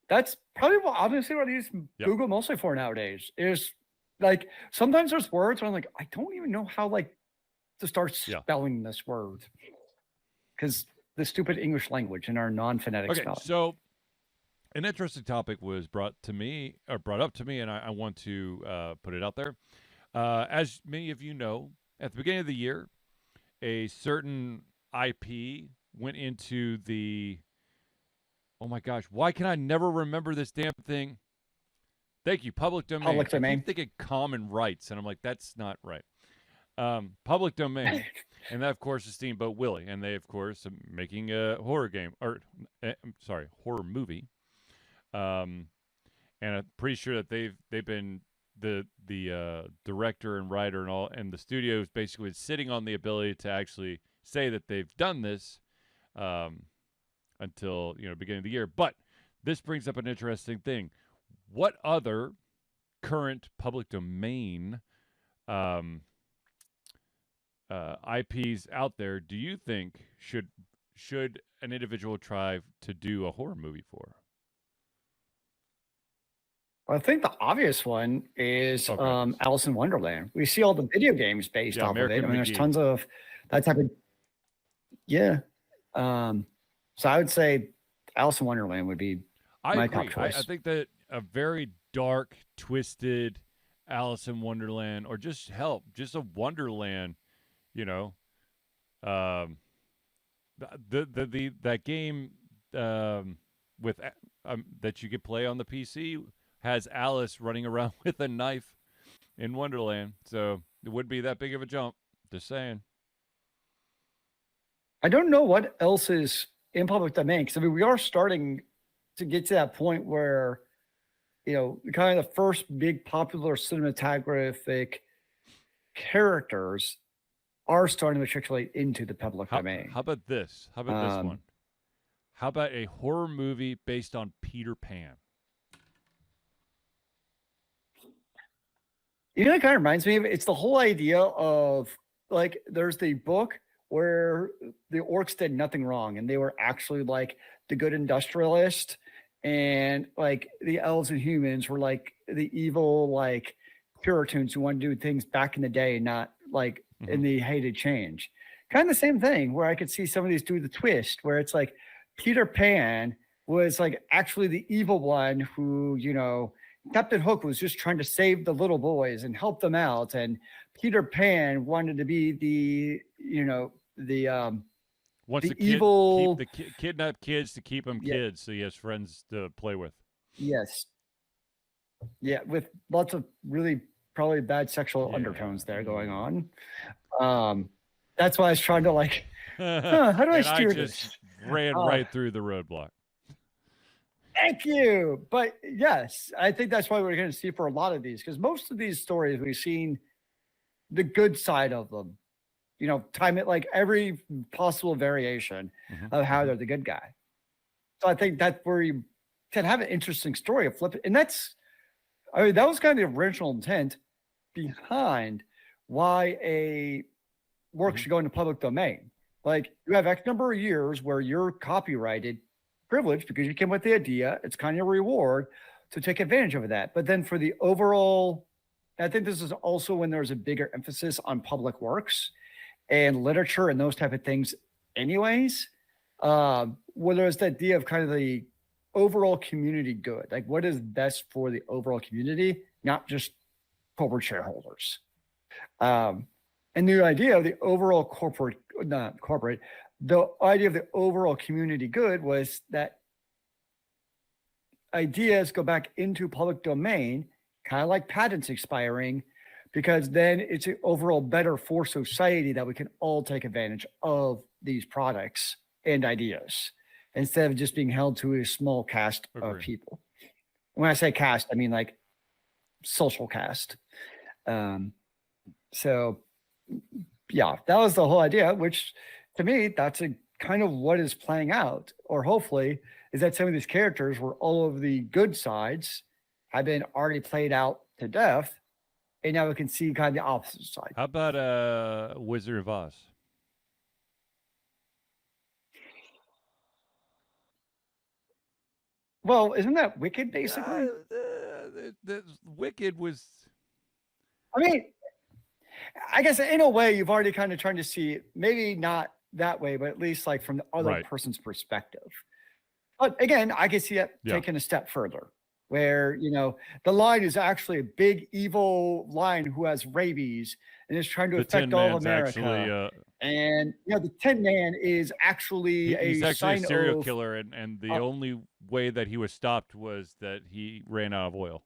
That's probably obviously what I use Google mostly for nowadays is like sometimes there's words where I'm like, I don't even know how like to start spelling this word because the stupid English language and our non-phonetic spelling. So an interesting topic was brought up to me, and I want to put it out there. As many of you know, at the beginning of the year, a certain IP went into the... Oh my gosh, why can I never remember this damn thing? Thank you, public domain. Public domain. I keep thinking common rights, and I'm like, that's not right. Public domain. And that, of course, is Steamboat Willie. And they, of course, are making a horror game, horror movie. And I'm pretty sure that they've been the director and writer and all, and the studio is basically sitting on the ability to actually say that they've done this. Until beginning of the year. But this brings up an interesting thing. What other current public domain IPs out there do you think should an individual try to do a horror movie for? I think the obvious one is Alice in Wonderland. We see all the video games based off of it. I mean, there's tons of that type of So I would say Alice in Wonderland would be my top choice. I think that a very dark, twisted Alice in Wonderland, or just a Wonderland, that game with that you could play on the PC has Alice running around with a knife in Wonderland, so it wouldn't be that big of a jump. Just saying. I don't know what else is in public domain, because I mean we are starting to get to that point where kind of the first big popular cinematographic characters are starting to matriculate into the public domain. How about this? How about this one? How about a horror movie based on Peter Pan? It kind of reminds me of it's the whole idea of like there's the book where the orcs did nothing wrong and they were actually like the good industrialist, and like the elves and humans were like the evil like Puritans who wanted to do things back in the day, not like in the hated change. Kind of the same thing where I could see some of these do the twist where it's like Peter Pan was like actually the evil one who, you know, Captain Hook was just trying to save the little boys and help them out. And Peter Pan wanted to be the, you know, the evil kidnap kids to keep them kids so he has friends to play with. Yes. Yeah, with lots of really probably bad sexual undertones there going on. That's why I was trying to like, how do I steer this? Ran right through the roadblock. Thank you. But yes, I think that's why we're going to see for a lot of these, because most of these stories we've seen the good side of them. You know, time it like every possible variation of how they're the good guy. So I think that's where you can have an interesting story of flip it. And that's, I mean, that was kind of the original intent behind why a work should go into public domain. Like you have X number of years where you're copyrighted privilege because you came with the idea. It's kind of a reward to take advantage of that. But then for the overall, I think this is also when there's a bigger emphasis on public works and literature and those type of things anyways, where there's the idea of kind of the overall community good. Like what is best for the overall community, not just corporate shareholders. And the idea of the overall the idea of the overall community good was that ideas go back into public domain, kind of like patents expiring, because then it's an overall better for society that we can all take advantage of these products and ideas instead of just being held to a small cast of people. When I say cast, I mean like social cast. So yeah, that was the whole idea, which to me, that's a kind of what is playing out, or hopefully is that some of these characters where all of the good sides have been already played out to death. And now we can see kind of the opposite side. How about Wizard of Oz? Well, isn't that Wicked, basically? The Wicked was... I mean, I guess in a way, you've already kind of trying to see it, maybe not that way, but at least like from the other person's perspective. But again, I can see it taking a step further. Where, you know, the Lion is actually a big evil lion who has rabies and is trying to affect all of America. Actually, and, you know, the Tin Man is actually he's actually a serial killer. And the only way that he was stopped was that he ran out of oil.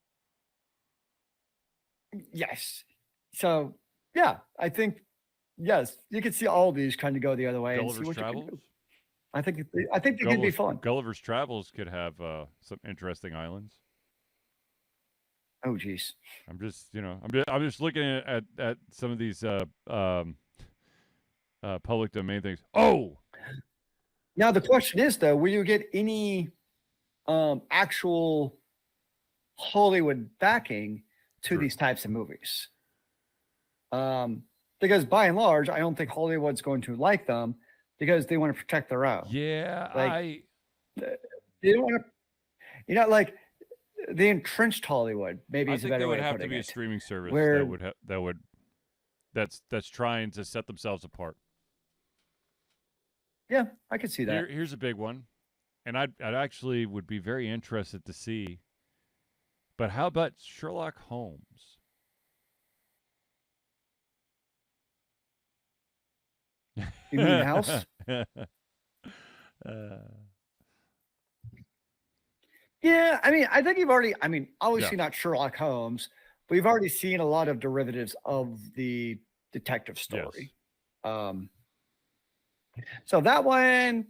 Yes. So, yeah, I think, yes, you can see all these kind of go the other way. Gulliver's and see what Travels? You can do. I think they could be fun. Gulliver's Travels could have some interesting islands. Oh, geez. I'm just, you know, I'm just looking at some of these public domain things. Oh, now the question is though, will you get any actual Hollywood backing to these types of movies? Because by and large, I don't think Hollywood's going to like them because they want to protect their own. Yeah, like, they don't want to, you know, like. The entrenched Hollywood, maybe is a better way of putting it. I think there would have to be a streaming service where, that's trying to set themselves apart. Yeah, I could see that. Here's a big one, and I'd actually would be very interested to see. But how about Sherlock Holmes? You mean House? Yeah, I mean, I think you've already, I mean, obviously not Sherlock Holmes, but we've already seen a lot of derivatives of the detective story. Yes. So that one,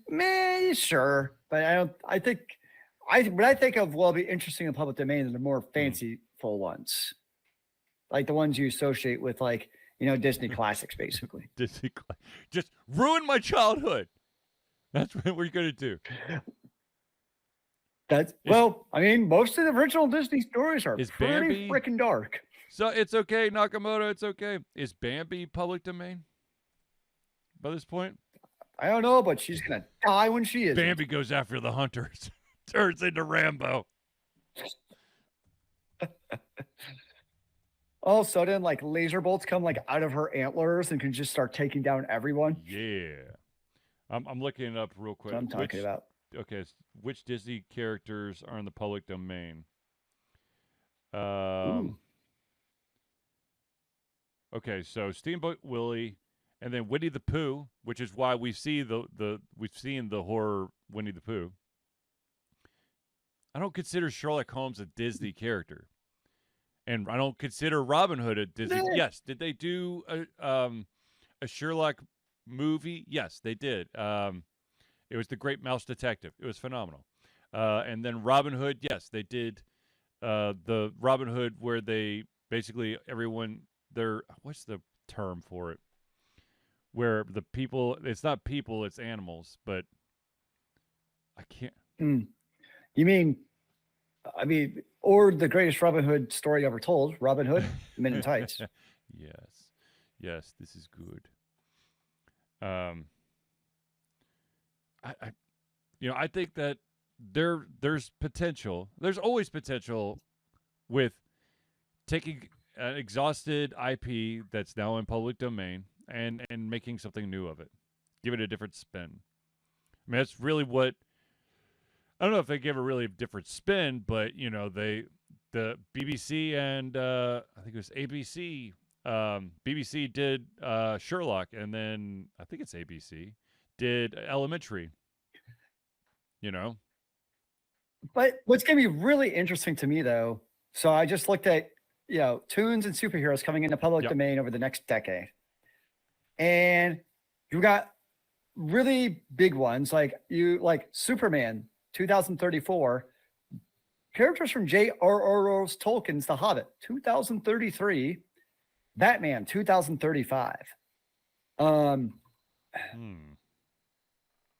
sure. But I think when I think of what will be interesting in public domain are the more fanciful ones. Like the ones you associate with like, you know, Disney classics, basically. Just ruin my childhood. That's what we're going to do. Well, I mean, most of the original Disney stories are pretty freaking dark. So it's okay, Nakamoto. It's okay. Is Bambi public domain? by this point? I don't know, but she's gonna die when she is. Bambi goes after the hunters, turns into Rambo. All of a sudden, like laser bolts come like out of her antlers and can just start taking down everyone. Yeah, I'm looking it up real quick. That's what I'm talking about. Okay, which Disney characters are in the public domain? Okay, so Steamboat Willie, and then Winnie the Pooh, which is why we see we've seen the horror Winnie the Pooh. I don't consider Sherlock Holmes a Disney character, and I don't consider Robin Hood a Disney. Yes, did they do a Sherlock movie? Yes, they did. It was The Great Mouse Detective. It was phenomenal. And then Robin Hood, yes, they did the Robin Hood where they basically what's the term for it? Where the people, it's not people, it's animals, but I can't. You mean, or the greatest Robin Hood story ever told, Robin Hood, Men in Tights. Yes, this is good. I think that there's potential. There's always potential with taking an exhausted IP that's now in public domain and making something new of it. Give it a different spin. I mean, that's really what, I don't know if they give a really different spin, but the BBC and I think it was ABC. BBC did Sherlock, and then I think it's ABC did Elementary. But what's going to be really interesting to me, though, so I just looked at tunes and superheroes coming into public domain over the next decade, and you got really big ones like Superman 2034, characters from J.R.R. Tolkien's The Hobbit 2033, Batman 2035.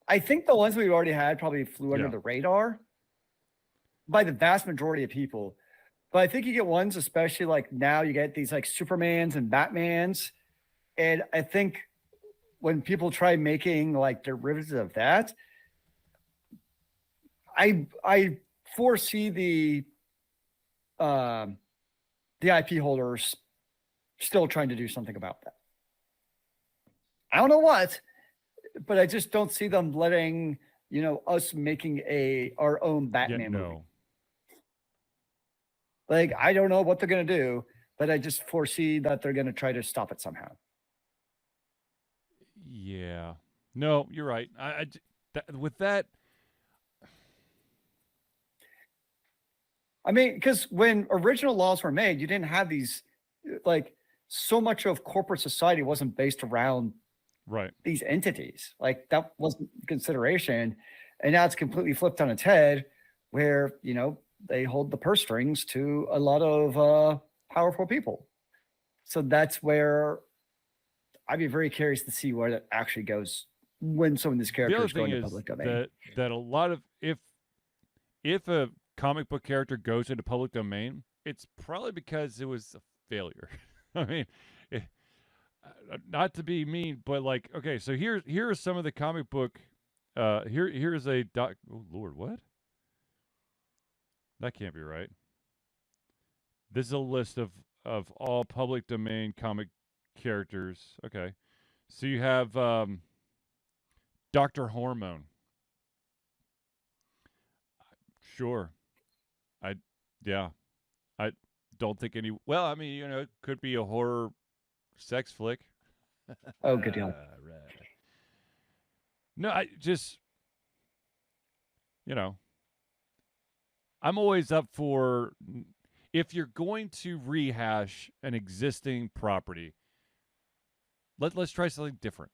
I think the ones we've already had probably flew under the radar by the vast majority of people. But I think you get ones, especially like now you get these like Supermans and Batmans. And I think when people try making like derivatives of that, I foresee the IP holders still trying to do something about that. I don't know what, but I just don't see them letting us making our own Batman movie. Like, I don't know what they're gonna do, but I just foresee that they're gonna try to stop it somehow. Yeah. No, you're right. With that. I mean, because when original laws were made, you didn't have these, like, so much of corporate society wasn't based around these entities. Like, that wasn't consideration. And now it's completely flipped on its head where, they hold the purse strings to a lot of powerful people. So that's where I'd be very curious to see where that actually goes when some of these characters go into public domain. That a lot of, if a comic book character goes into public domain, it's probably because it was a failure. I mean, not to be mean, but like, okay, so here are some of the comic book. Here's a doc. Oh Lord, what? That can't be right. This is a list of all public domain comic characters. Okay, so you have Dr. Hormone. Sure. I don't think any. Well, I mean, it could be a horror sex flick. Oh, good deal. Right. No, I just, I'm always up for, if you're going to rehash an existing property, let's try something different,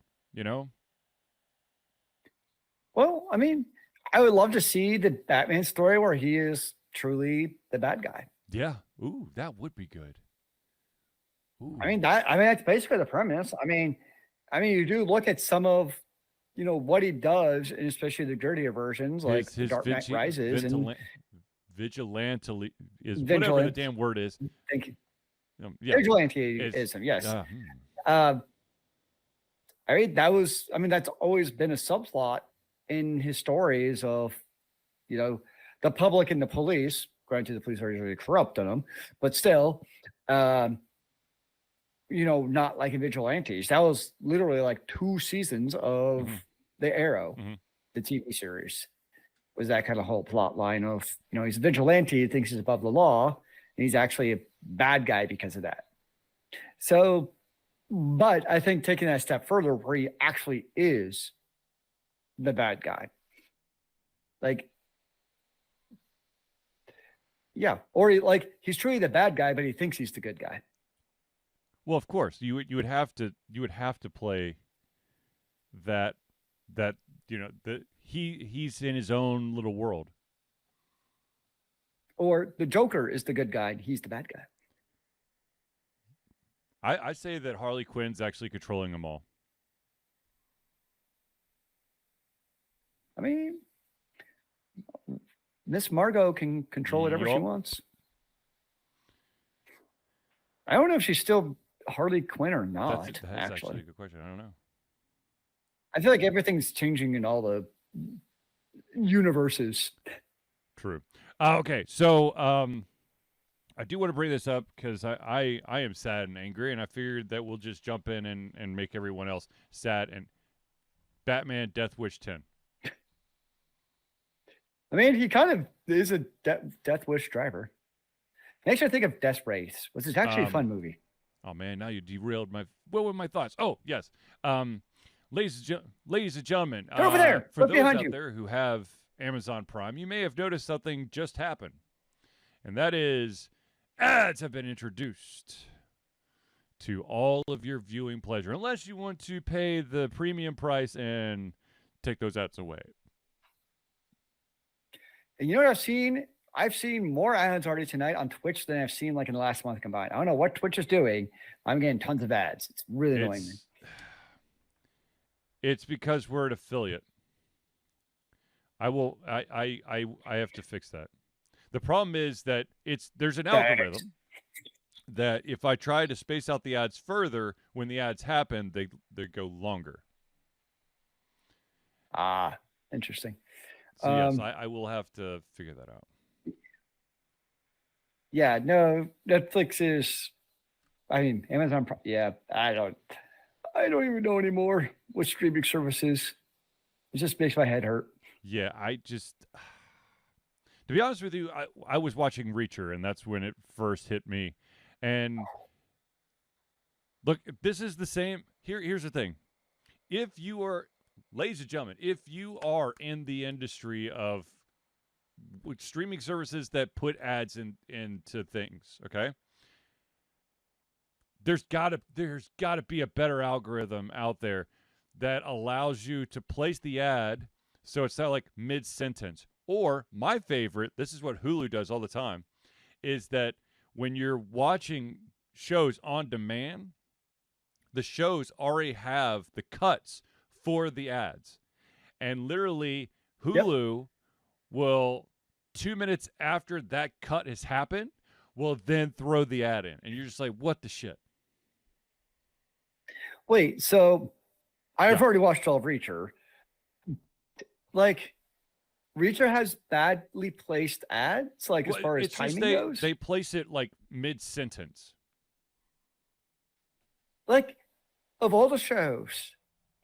Well, I mean, I would love to see the Batman story where he is truly the bad guy. Yeah. Ooh, that would be good. Ooh. I mean, that's basically the premise. I mean, you do look at some of, what he does, and especially the dirtier versions, like his Dark Knight Rises and vigilante is whatever the damn word is. Thank you. Vigilanteism, yes. I mean, that's always been a subplot in his stories of, the public and the police. Granted, the police are usually corrupt in them, but still, not like vigilantes. That was literally like 2 seasons of The Arrow, the TV series, was that kind of whole plot line of, he's a vigilante, he thinks he's above the law, and he's actually a bad guy because of that. So, but I think taking that a step further where he actually is the bad guy, like, yeah, or he's truly the bad guy, but he thinks he's the good guy. Well, of course, you would have to play that he's in his own little world. Or the Joker is the good guy and he's the bad guy. I say that Harley Quinn's actually controlling them all. I mean, Miss Margot can control whatever she wants. I don't know if she's still Harley Quinn or not. That's actually a good question. I don't know. I feel like everything's changing in all the universes. True. Okay, so I do want to bring this up because I am sad and angry, and I figured that we'll just jump in and make everyone else sad. And Batman Death Wish 10. I mean, he kind of is a Death Wish driver. Makes me think of Death Race, which is actually a fun movie. Oh man, now you derailed my thoughts. Oh yes, ladies and gentlemen, over there. For those out there who have Amazon Prime, you may have noticed something just happened, and that is ads have been introduced to all of your viewing pleasure, unless you want to pay the premium price and take those ads away. And you know what I've seen? I've seen more ads already tonight on Twitch than I've seen in the last month combined. I don't know what Twitch is doing. I'm getting tons of ads. It's really annoying me. It's because we're an affiliate. I have to fix that. The problem is that there's an algorithm that if I try to space out the ads further, when the ads happen, they go longer. Interesting. So yes, I will have to figure that out. Yeah, no, Netflix is, Amazon. Yeah, I don't even know anymore what streaming services. It just makes my head hurt. Yeah, to be honest with you, I was watching Reacher, and that's when it first hit me. And look, this is the same. Here's the thing. If you are, ladies and gentlemen, if you are in the industry of streaming services that put ads into things, okay? There's got to be a better algorithm out there that allows you to place the ad so it's not like mid-sentence. Or my favorite, this is what Hulu does all the time, is that when you're watching shows on demand, the shows already have the cuts for the ads. And literally Hulu will, 2 minutes after that cut has happened, will then throw the ad in. And you're just like, what the shit? Wait, so I've already watched all of Reacher. Like, Reacher has badly placed ads, as far as timing goes? They place it mid-sentence. Of all the shows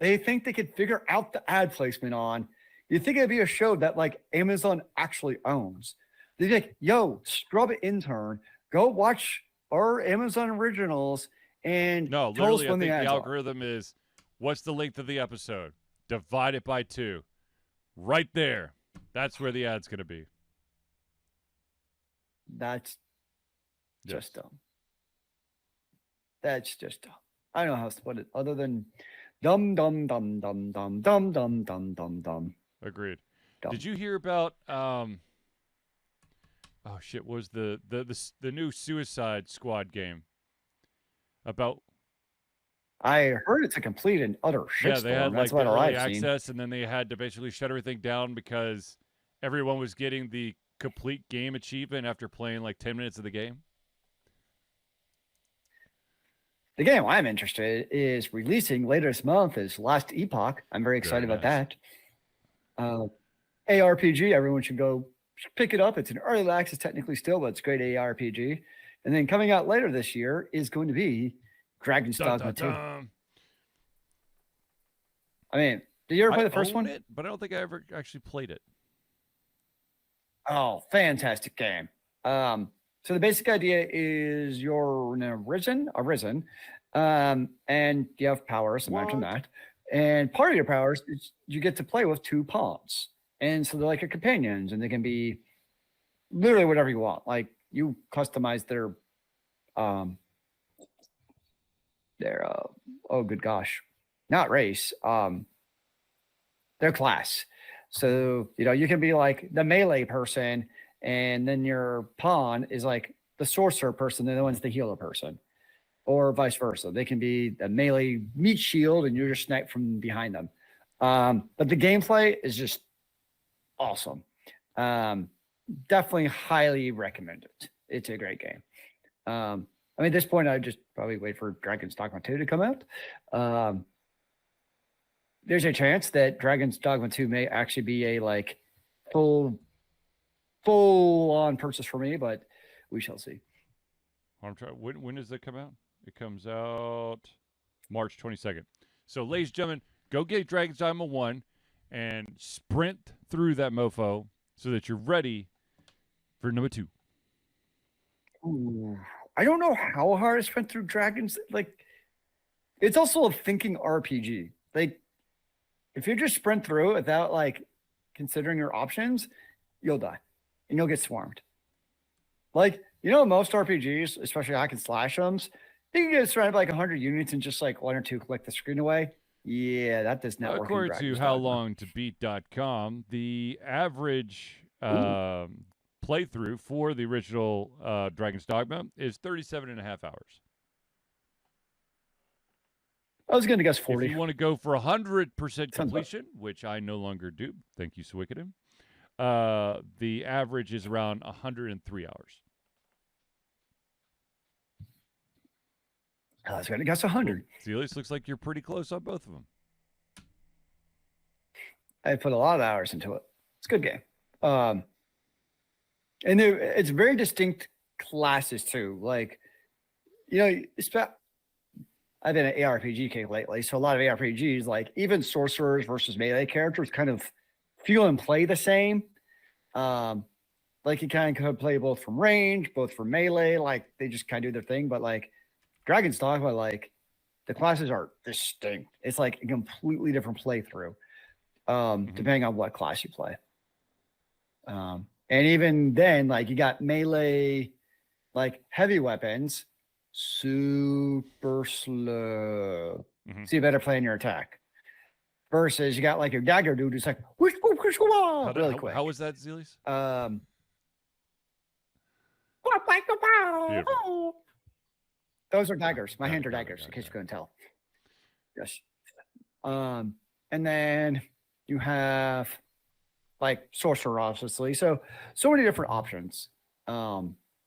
they think they could figure out the ad placement on, you'd think it'd be a show that Amazon actually owns. They'd be like, yo, scrub intern, go watch our Amazon originals and tell us when the ads algorithm is, what's the length of the episode? Divide it by 2. Right there. That's where the ad's going to be. That's just dumb. That's just dumb. I don't know how else to put it other than dumb. Agreed. Dumb. Did you hear about was the new Suicide Squad game about? I heard it's a complete and utter shitstorm. Yeah, they had That's the what early I've access, seen. and then they had to basically shut everything down because everyone was getting the complete game achievement after playing 10 minutes of the game. The game I'm interested in is releasing later this month is Last Epoch. I'm very excited about that. ARPG, everyone should go pick it up. It's an early access technically still, but it's great ARPG. And then coming out later this year is going to be Dragon's Dogma 2. I mean, did you ever play the first one? It, but I don't think I ever actually played it. Oh, fantastic game. So the basic idea is you're arisen, and you have powers. Imagine that. And part of your powers is you get to play with 2 pawns. And so they're like your companions, and they can be literally whatever you want. Like you customize their oh good gosh, not race, their class. So, you can be like the melee person, and then your pawn is like the sorcerer person, and the one's the healer person, or vice versa. They can be the melee meat shield, and you're just sniped from behind them. But the gameplay is just awesome. Definitely highly recommend it. It's a great game. I mean, at this point, I'd just probably wait for Dragon's Dogma 2 to come out. There's a chance that Dragon's Dogma 2 may actually be a like full on purchase for me, but we shall see. I'm trying. When does that come out? It comes out March 22nd. So, ladies and gentlemen, go get Dragon's Dogma 1 and sprint through that mofo so that you're ready for number 2. Ooh, I don't know how hard I spent through Dragons. Like, it's also a thinking RPG. Like, if you just sprint through it without like considering your options, you'll die and you'll get swarmed. Like, most RPGs, especially hack and slash them, you can get surrounded by like 100 units and just like 1 or 2 click the screen away. Yeah, that does not work. According to howlongtobeat.com, the average playthrough for the original Dragon's Dogma is 37.5 hours. I was going to guess 40. If you want to go for 100% completion, which I no longer do, thank you, Swickedham, the average is around 103 hours. I was going to guess 100. Zealeus, looks like you're pretty close on both of them. I put a lot of hours into it. It's a good game. And it's very distinct classes too. Like, I've been an ARPG kick lately, so a lot of ARPGs, like even sorcerers versus melee characters, kind of feel and play the same. Like you kind of could play both from range, both from melee, like they just kind of do their thing. But like Dragon's Dogma, like the classes are distinct. It's like a completely different playthrough, depending on what class you play. And even then, like you got melee, like heavy weapons, super slow. So you better plan your attack. Versus you got like your dagger dude who's like really quick. How was that, Zealeus? Those are daggers. My hands are daggers, in case you couldn't tell. Yes. And then you have like sorcerer, obviously. So many different options.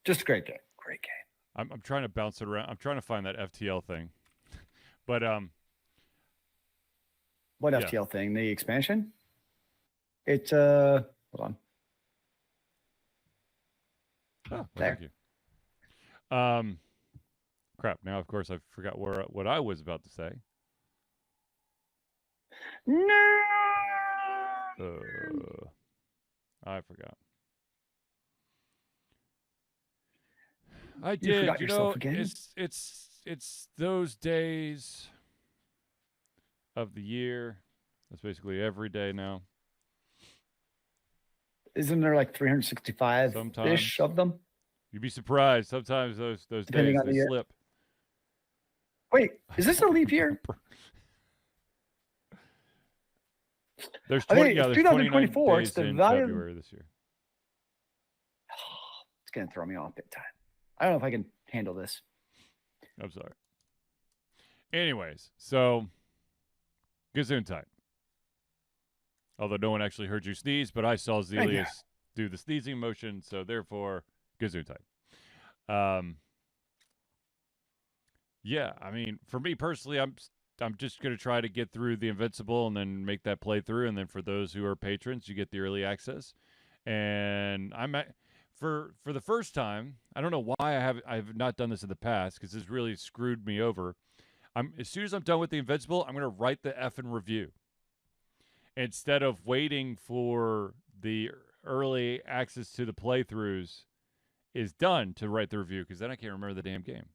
Just a great game. Great game. I'm trying to bounce it around. I'm trying to find that FTL thing. But what FTL thing? The expansion? It's hold on. Oh, there. Thank you. Crap. Now, of course, I forgot what I was about to say. No. I forgot. I did. Forgot yourself again? It's those days of the year. That's basically every day now. Isn't there like 365-ish of them? You'd be surprised. Sometimes those Depending days on the they year. slip. Wait, is this a leap year? There's 2024. It's the in value. February this year. It's gonna throw me off big time. I don't know if I can handle this. I'm sorry. Anyways, so Gazoon time. Although no one actually heard you sneeze, but I saw Zealeus do the sneezing motion, so therefore Gazoon time. Yeah, I mean, for me personally, I'm just going to try to get through the Invincible and then make that playthrough, and then for those who are patrons, you get the early access. And for the first time, I don't know why I've not done this in the past because this really screwed me over. As soon as I'm done with the Invincible, I'm going to write the effing review instead of waiting for the early access to the playthroughs is done to write the review, because then I can't remember the damn game.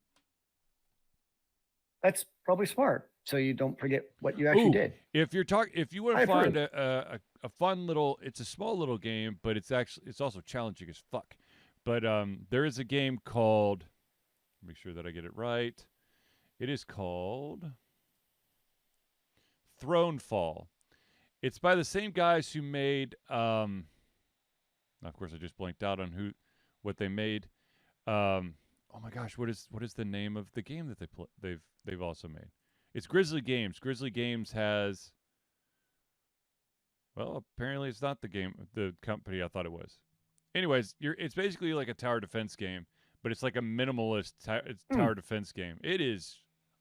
That's probably smart, so you don't forget what you actually did. If you want to find a fun little, it's a small little game, but it's also challenging as fuck. But there is a game called, make sure that I get it right. It is called Thronefall. It's by the same guys who made. Of course, I just blanked out on what they made. Oh my gosh, what is the name of the game that they've also made? It's Grizzly Games. Grizzly Games has. Well, apparently it's not the company I thought it was. Anyways, it's basically like a tower defense game, but it's like a minimalist tower defense game. It is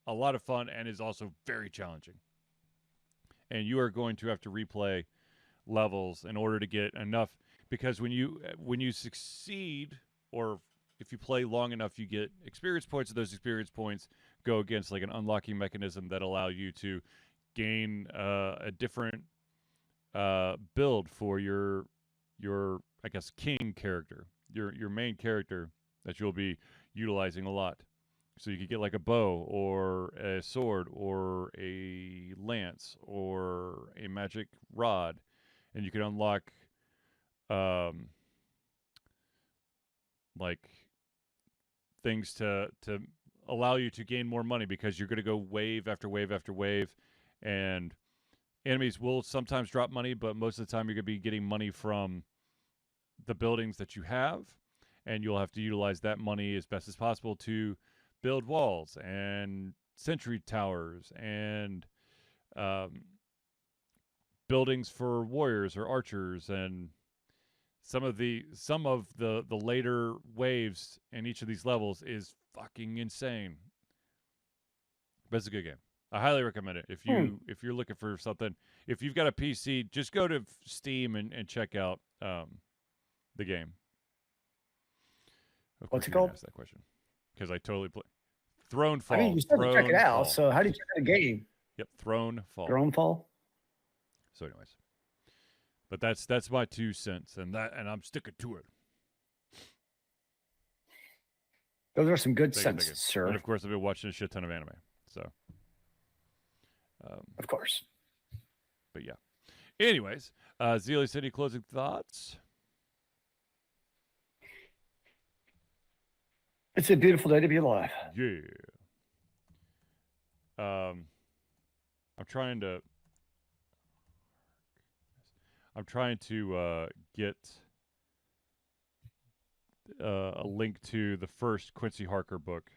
a lot of fun and is also very challenging. And you are going to have to replay levels in order to get enough, because when you succeed, or if you play long enough, you get experience points, and those experience points go against like an unlocking mechanism that allow you to gain a different build for your I guess king character, your main character that you'll be utilizing a lot. So you could get like a bow or a sword or a lance or a magic rod, and you can unlock like things to allow you to gain more money, because you're going to go wave after wave after wave, and enemies will sometimes drop money, but most of the time you're going to be getting money from the buildings that you have, and you'll have to utilize that money as best as possible to build walls and sentry towers and buildings for warriors or archers. And some of the later waves in each of these levels is fucking insane. But it's a good game. I highly recommend it. If you're looking for something, if you've got a PC, just go to Steam and check out the game. Of course, what's it called? ask that question because I totally play Thronefall. I mean, you said to check it out. So how did you check the game? Yep, Thronefall. Thronefall. So, anyways, but that's my 2 cents, and I'm sticking to it. Those are some good cents, sir. And of course, I've been watching a shit ton of anime. So, of course. But yeah. Anyways, Zealeus, any closing thoughts? It's a beautiful day to be alive. Yeah. I'm trying to get a link to the first Quincy Harker book,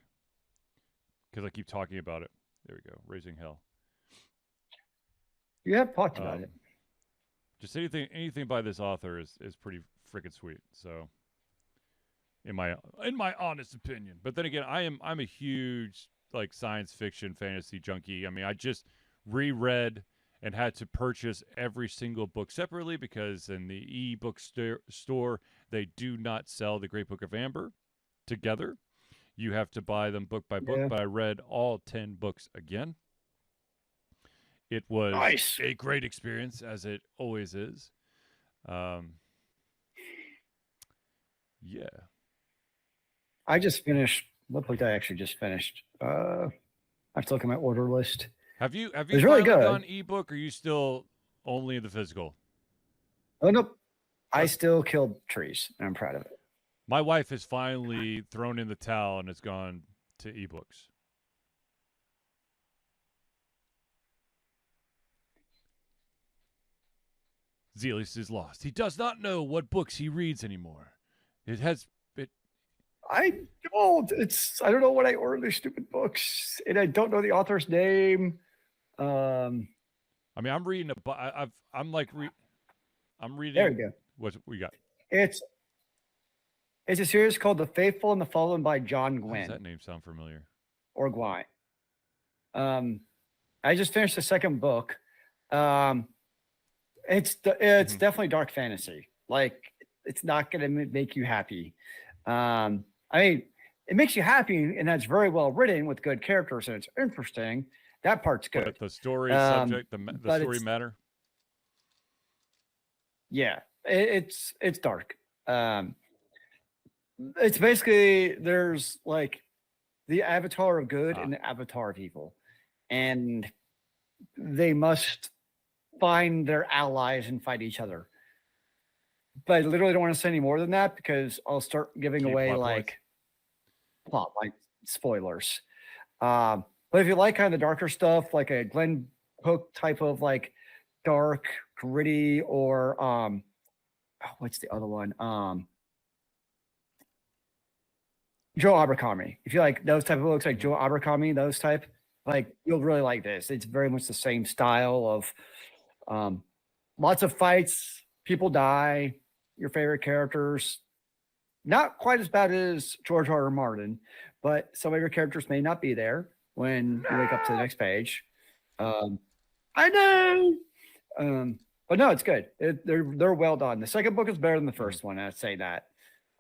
because I keep talking about it. There we go. Raising Hell. You have talked about it. Just anything by this author is pretty freaking sweet. So, in my honest opinion. But then again, I'm a huge like science fiction fantasy junkie. I mean, I just reread and had to purchase every single book separately, because in the ebook store they do not sell the Great Book of Amber together. You have to buy them book by book. Yeah. But I read all 10 books again. It was a great experience, as it always is. Yeah. I just finished. What book did I actually just finished? I have to look at my order list. Have you really gone ebook, or are you still only in the physical? Oh, nope. I still killed trees, and I'm proud of it. My wife has finally thrown in the towel and has gone to ebooks. Zealeus is lost. He does not know what books he reads anymore. I don't. I don't know what I order these stupid books, and I don't know the author's name. I mean, I'm reading I'm reading. There we go. What we got? It's a series called The Faithful and the Fallen by John Gwynne. Does that name sound familiar? Or Gwynne. I just finished the second book. It's definitely dark fantasy. Like, it's not going to make you happy. I mean, it makes you happy, and that's very well written with good characters, and it's interesting. That part's good. But the story subject, the story matter. Yeah, it's dark. It's basically, there's like the avatar of good and the avatar of evil, and they must find their allies and fight each other. But I literally don't want to say any more than that because I'll start giving away like plot, like spoilers. But if you like kind of the darker stuff, like a Glenn Hook type of like dark, gritty, or what's the other one? Joe Abercrombie. If you like those type of books, like Joe Abercrombie, those type, like you'll really like this. It's very much the same style of lots of fights, people die, your favorite characters. Not quite as bad as George R. R. Martin, but some of your characters may not be there when you wake up to the next page. I know. But no, it's good. They're well done. The second book is better than the first one. I'd say that.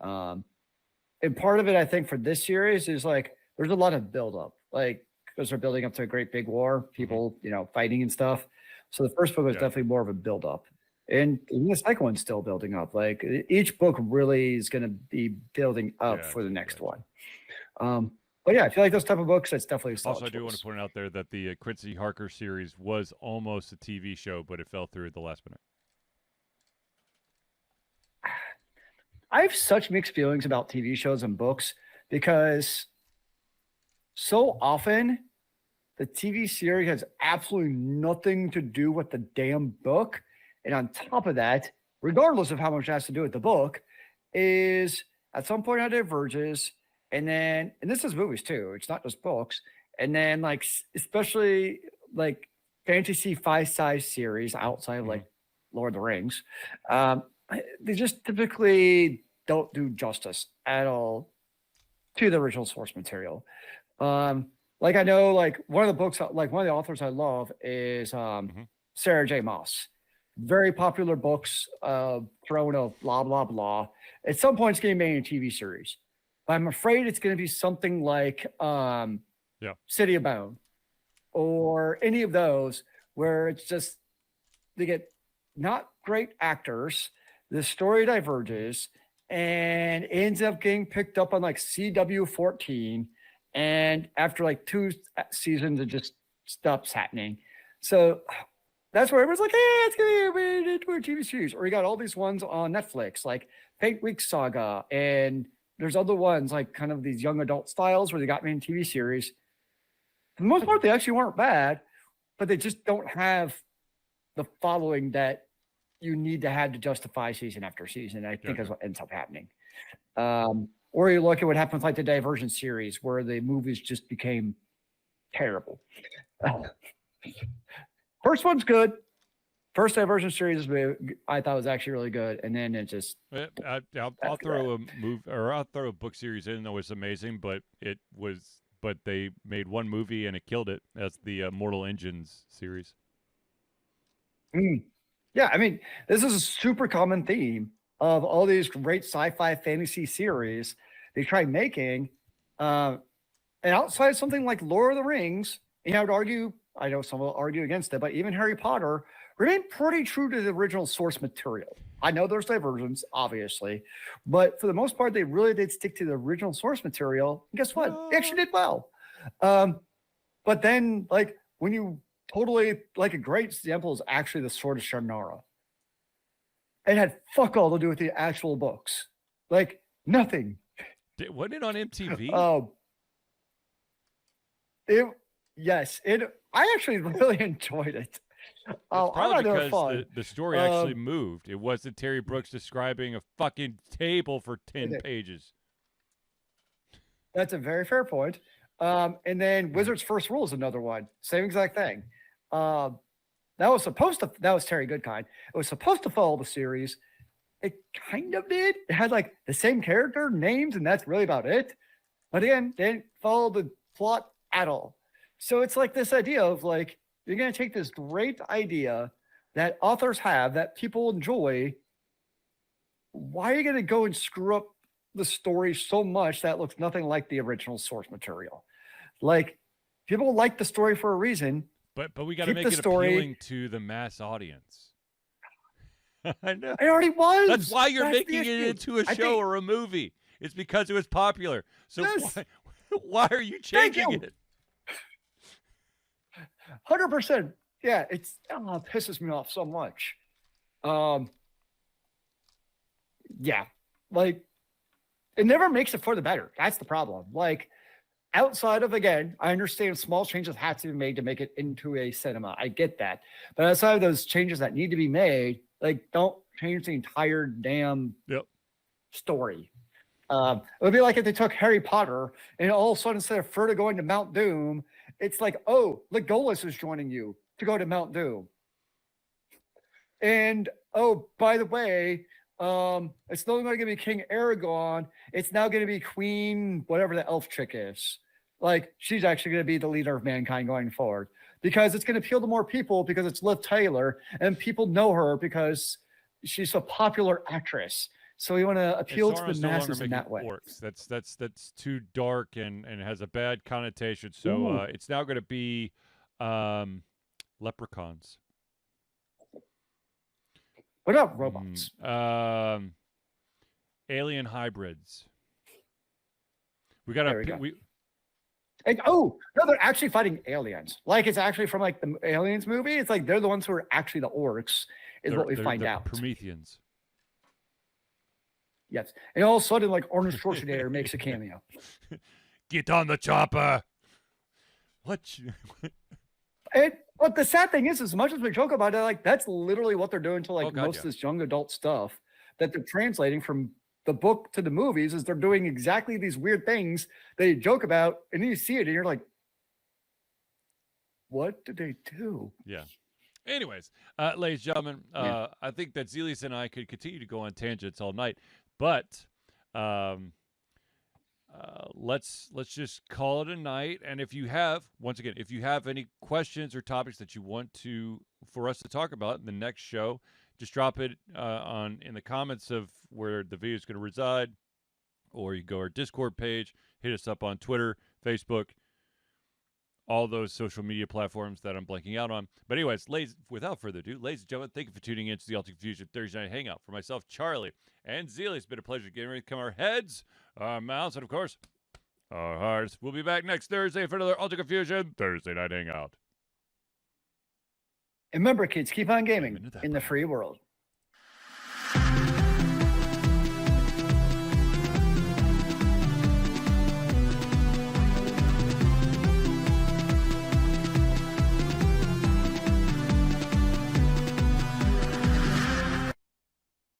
And part of it, I think, for this series is like there's a lot of buildup, like because they're building up to a great big war, people, fighting and stuff. So the first book was definitely more of a buildup. And the second one's still building up. Like each book really is going to be building up for the next one. But yeah, if you like those type of books, that's definitely a solid Also, I do want to point out there that the Quincy Harker series was almost a TV show, but it fell through at the last minute. I have such mixed feelings about TV shows and books because so often the TV series has absolutely nothing to do with the damn book. And on top of that, regardless of how much it has to do with the book, is at some point it diverges. And this is movies too. It's not just books. And then like, especially like fantasy 5-size series outside of like Lord of the Rings, they just typically don't do justice at all to the original source material. Like I know, like one of the books, like one of the authors I love is Sarah J. Maas. Very popular books, throne of blah, blah, blah. At some point, it's going to be made in a TV series. But I'm afraid it's going to be something like City of Bone or any of those where it's just they get not great actors, the story diverges, and ends up getting picked up on like CW14. And after like 2 seasons, it just stops happening. So that's where everyone's like, hey, it's going to be made into a TV series. Or you got all these ones on Netflix, like Fate Week Saga. And there's other ones, like kind of these young adult styles where they got made in TV series. For the most part, they actually weren't bad, but they just don't have the following that you need to have to justify season after season. I think is what ends up happening. Or you look at what happened with like the Divergent series where the movies just became terrible. First one's good. First Divergent series I thought was actually really good, and then it just I'll throw a book series in that was amazing, but they made one movie and it killed it. That's the Mortal Engines series. Yeah, I mean, this is a super common theme of all these great sci-fi fantasy series they tried making. And outside of something like Lord of the Rings, and I would argue, I know some will argue against it, but even Harry Potter remained pretty true to the original source material. I know there's divergence, obviously, but for the most part, they really did stick to the original source material. And guess what? They actually did well. But then, like, when you totally, like, a great example is actually The Sword of Shannara. It had fuck all to do with the actual books. Like, nothing. Wasn't it on MTV? I actually really enjoyed it. Probably because the story actually moved. It wasn't Terry Brooks describing a fucking table for 10 pages. That's a very fair point. And then Wizard's First Rule is another one. Same exact thing. That was Terry Goodkind. It was supposed to follow the series. It kind of did. It had like the same character names, and that's really about it. But again, they didn't follow the plot at all. So it's like this idea of like, you're going to take this great idea that authors have that people enjoy. Why are you going to go and screw up the story so much that looks nothing like the original source material? Like, people like the story for a reason. But we got to make it appealing to the mass audience. I know. It already was. That's why you're making it into a show or a movie. It's because it was popular. So yes. why are you changing it? 100%. Yeah, it pisses me off so much. Yeah, like it never makes it for the better. That's the problem. Like outside of, again, I understand small changes have to be made to make it into a cinema. I get that. But outside of those changes that need to be made, like don't change the entire damn story. It would be like if they took Harry Potter and all of a sudden instead of Frodo going to Mount Doom, it's like, oh, Legolas is joining you to go to Mount Doom. And, oh, by the way, it's no longer going to be King Aragorn. It's now going to be Queen, whatever the elf chick is. Like, she's actually going to be the leader of mankind going forward because it's going to appeal to more people because it's Liv Tyler and people know her because she's a popular actress. So we want to appeal to the masses in that way. Orcs. That's too dark and has a bad connotation. So it's now going to be leprechauns. What about robots? Alien hybrids. We got to. Oh no, they're actually fighting aliens. Like it's actually from like the Aliens movie. It's like they're the ones who are actually the orcs. What we find out. Prometheans. Yes, and all of a sudden, like Arnold Schwarzenegger makes a cameo. Get on the chopper. What? But the sad thing is, as much as we joke about it, like that's literally what they're doing to like most of this young adult stuff that they're translating from the book to the movies. Is they're doing exactly these weird things they joke about, and then you see it, and you're like, "What did they do?" Yeah. Anyways, ladies and gentlemen, I think that Zealeus and I could continue to go on tangents all night, but let's just call it a night. And if you have, once again, if you have any questions or topics that you want for us to talk about in the next show, just drop it in the comments of where the video is going to reside, or you go to our Discord page, hit us up on Twitter, Facebook, all those social media platforms that I'm blanking out on. But anyways, without further ado, ladies and gentlemen, thank you for tuning in to the Ultimate Fusion Thursday Night Hangout. For myself, Charlie, and Zealeus, it's been a pleasure getting ready to come our heads, our mouths, and of course, our hearts. We'll be back next Thursday for another Ultimate Fusion Thursday Night Hangout. And remember, kids, keep on gaming in the free world.